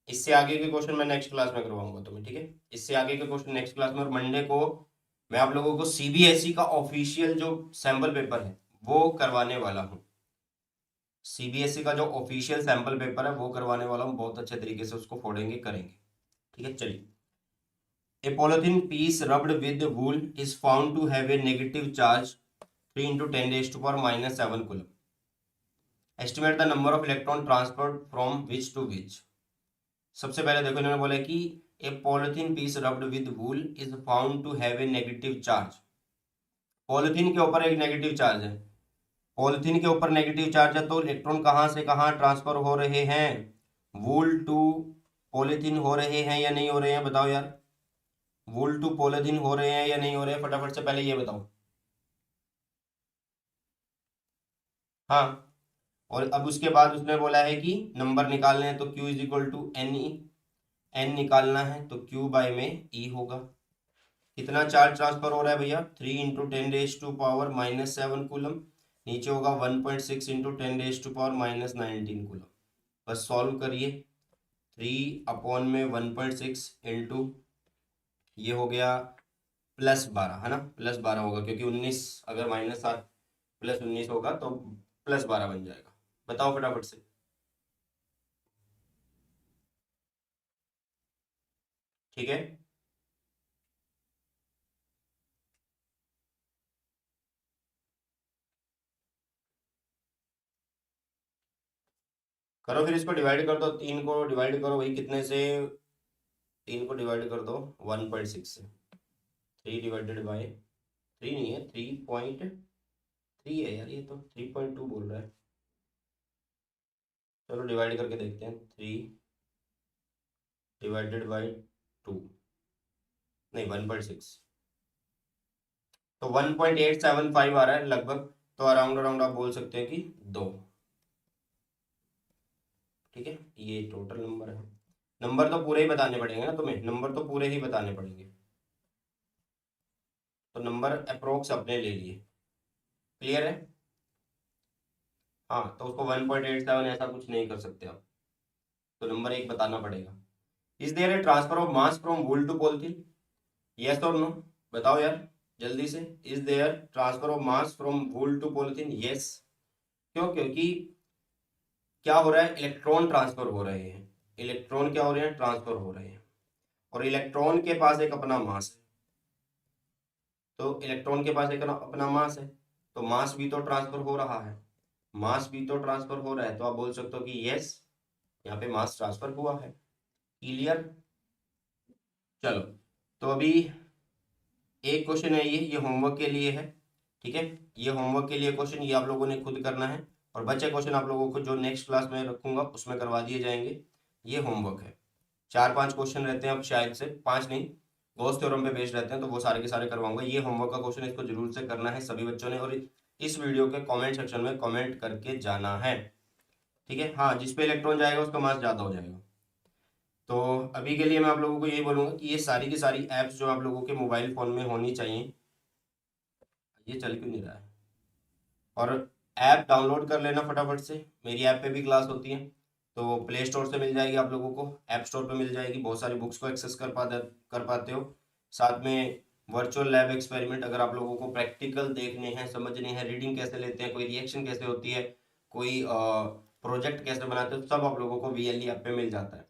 [SPEAKER 1] इससे आगे के क्वेश्चन मैं नेक्स्ट क्लास में करवाऊंगा तुम्हें, ठीक है। इससे आगे के क्वेश्चन नेक्स्ट क्लास में, और मंडे को मैं आप लोगों को सीबीएसई का ऑफिशियल जो सैंपल पेपर है वो करवाने वाला हूँ। सीबीएसई का जो ऑफिशियल सैंपल पेपर है वो करवाने वाला हूँ, बहुत अच्छे तरीके से उसको फोड़ेंगे करेंगे, ठीक है। चलिए, a polythene piece rubbed with wool is found to have a negative charge 3 into 10 raised to power minus 7 coulomb. Estimate the number of electron transferred from which to which. सबसे पहले देखो इन्होंने बोला कि a polythene piece rubbed with wool is found to have a negative charge. Polythene के ऊपर एक negative charge है, पॉलिथीन के ऊपर नेगेटिव चार्ज है, तो इलेक्ट्रॉन कहां से कहां ट्रांसफर हो रहे हैं? वूल टू पॉलिथीन हो रहे हैं या नहीं हो रहे हैं, बताओ यार। वूल टू पॉलिथीन हो रहे हैं या नहीं हो रहे हैं, फटाफट से पहले ये बताओ। हाँ, और अब उसके बाद उसने बोला है कि नंबर निकालने हैं, तो Q is equal to N E, N निकालना है तो Q बाय में E होगा। कितना चार्ज ट्रांसफर हो रहा है भैया? 3 इंटू 10⁻⁻⁷ कूलम। नीचे होगा 1.6 इंटू 10⁻⁻19 कूलम। बस सॉल्व करिए। 3/1/6 इंटू ये हो गया +12, है ना, +12 होगा क्योंकि 19 अगर -7 +19 होगा तो +12 बन जाएगा। बताओ फटाफट से। ठीक है, करो फिर, इसको डिवाइड कर दो, 3 को डिवाइड करो भाई कितने से? 3 को डिवाइड कर दो 1.6 से। 3 डिवाइडेड बाय 3 नहीं है, 3.3 है यार, ये तो 3.2 बोल रहा है। चलो डिवाइड करके देखते हैं। 3 डिवाइडेड बाय 2, नहीं 1.6, तो 1.875 आ रहा है लगभग। तो अराउंड अराउंड आप बोल सकते हैं कि 2, ठीक है। ये टोटल नंबर है। नंबर तो पूरे ही बताने पड़ेंगे ना तुम्हें, नंबर तो पूरे ही बताने पड़ेंगे। तो नंबर अप्रोक्स अपने ले लिए, क्लियर है। हाँ, तो उसको 1.87 ऐसा कुछ नहीं कर सकते आप, तो नंबर एक बताना पड़ेगा। Is there a transfer of mass from wool to polythene? Yes और नो, बताओ यार जल्दी से। Is there transfer of mass from wool to polythene? Yes. क्यों? क्योंकि क्या हो रहा है? इलेक्ट्रॉन ट्रांसफर हो रहे हैं। इलेक्ट्रॉन क्या हो रहे हैं? ट्रांसफर हो रहे हैं, और इलेक्ट्रॉन के पास एक अपना मास है। तो इलेक्ट्रॉन के पास एक अपना मास है, तो मास भी तो ट्रांसफर हो रहा है, मास भी तो ट्रांसफर हो रहा है, तो आप बोल सकते हो कि यस, यहाँ पे मास ट्रांसफर हुआ है। क्लियर? चलो, तो अभी एक क्वेश्चन है, ये होमवर्क के लिए है, ठीक है। ये होमवर्क के लिए क्वेश्चन, ये आप लोगों ने खुद करना है, और बचे क्वेश्चन आप लोगों को जो नेक्स्ट क्लास में रखूंगा उसमें करवा दिए जाएंगे। ये होमवर्क है, 4-5 क्वेश्चन रहते हैं, अब शायद से 5 नहीं, गॉस थ्योरम पे बेस्ड रहते हैं, तो वो सारे के सारे करवाऊंगा। ये होमवर्क का क्वेश्चन, इसको जरूर से करना है सभी बच्चों ने, और इस वीडियो के कमेंट सेक्शन में कमेंट करके जाना है, ठीक है। हाँ, जिस पे इलेक्ट्रॉन जाएगा उसका मास ज़्यादा हो जाएगा। तो अभी के लिए मैं आप लोगों को यही बोलूंगा कि ये सारी की सारी ऐप्स जो आप लोगों के मोबाइल फ़ोन में होनी चाहिए। ये चल क्यों नहीं रहा है? और ऐप डाउनलोड कर लेना फटाफट से, मेरी ऐप पे भी क्लास होती है, तो प्ले स्टोर से मिल जाएगी आप लोगों को, ऐप स्टोर पे मिल जाएगी, बहुत सारी बुक्स को एक्सेस कर पाते हो। साथ में वर्चुअल लैब एक्सपेरिमेंट, अगर आप लोगों को प्रैक्टिकल देखने हैं, समझने हैं, रीडिंग कैसे लेते हैं, कोई रिएक्शन कैसे होती है, कोई प्रोजेक्ट कैसे बनाते हो, सब आप लोगों को वीएलई ऐप पे मिल जाता है।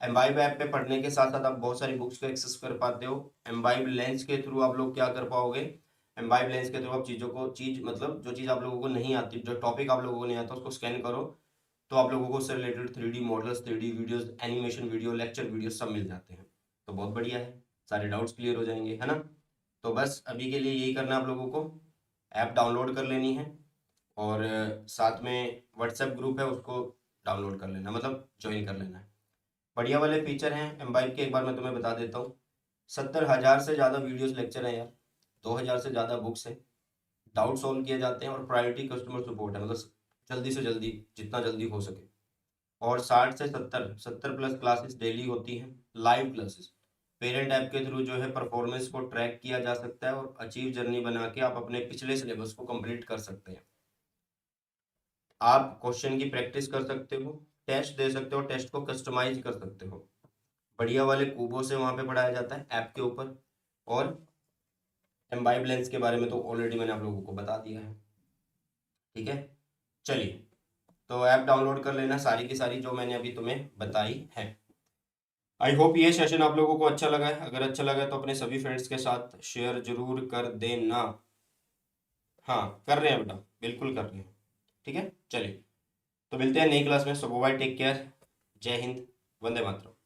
[SPEAKER 1] एम्बाइब ऐप पे पढ़ने के साथ साथ आप बहुत सारी बुक्स को एक्सेस कर पाते हो। एम्बाइब लेंस के थ्रू आप लोग क्या कर पाओगे? एम्बाइब लेंस के थ्रू आप चीज़ों को, चीज़ मतलब जो चीज़ आप लोगों को नहीं आती, जो टॉपिक आप लोगों को नहीं आता, उसको स्कैन करो, तो आप लोगों को उससे related 3D models, 3D videos, animation video, lecture video सब मिल जाते हैं। तो बहुत बढ़िया है, सारे डाउट्स क्लियर हो जाएंगे, है ना। तो बस अभी के लिए यही करना है आप लोगों को, ऐप डाउनलोड कर लेनी है, और साथ में व्हाट्सएप ग्रुप है उसको डाउनलोड कर लेना, मतलब ज्वाइन कर लेना है। बढ़िया वाले फीचर हैं एम्बाइब के, एक बार मैं तुम्हें बता देता हूँ। 70,000 से ज़्यादा वीडियोस लेक्चर हैं यार, 2,000 से ज़्यादा बुक्स हैं, डाउट सॉल्व किए जाते हैं, और प्रायोरिटी कस्टमर सपोर्ट है, मतलब जल्दी से जल्दी, जितना जल्दी हो सके। और 60 से 70 प्लस क्लासेस डेली होती हैं, लाइव क्लासेस, पेरेंट ऐप के थ्रू जो है परफॉर्मेंस को ट्रैक किया जा सकता है और अचीव जर्नी बना के आप अपने पिछले सिलेबस को कंप्लीट कर सकते हैं। आप क्वेश्चन की प्रैक्टिस कर सकते हो, टेस्ट दे सकते हो, टेस्ट को कस्टमाइज कर सकते हो। बढ़िया वाले कूबो से वहाँ पे पढ़ाया जाता है ऐप के ऊपर। और एम्बाइब लेंस के बारे में तो ऑलरेडी मैंने आप लोगों को बता दिया है। ठीक है, चलिए, तो ऐप डाउनलोड कर लेना सारी की सारी जो मैंने अभी तुम्हें बताई है। आई होप ये सेशन आप लोगों को अच्छा लगा है। अगर अच्छा लगा है तो अपने सभी फ्रेंड्स के साथ शेयर जरूर कर देना। हाँ, कर रहे हैं बेटा, बिल्कुल कर रहे हैं। ठीक है, चलिए, तो मिलते हैं नई क्लास में। सो बाय, टेक केयर, जय हिंद, वंदे मातरम।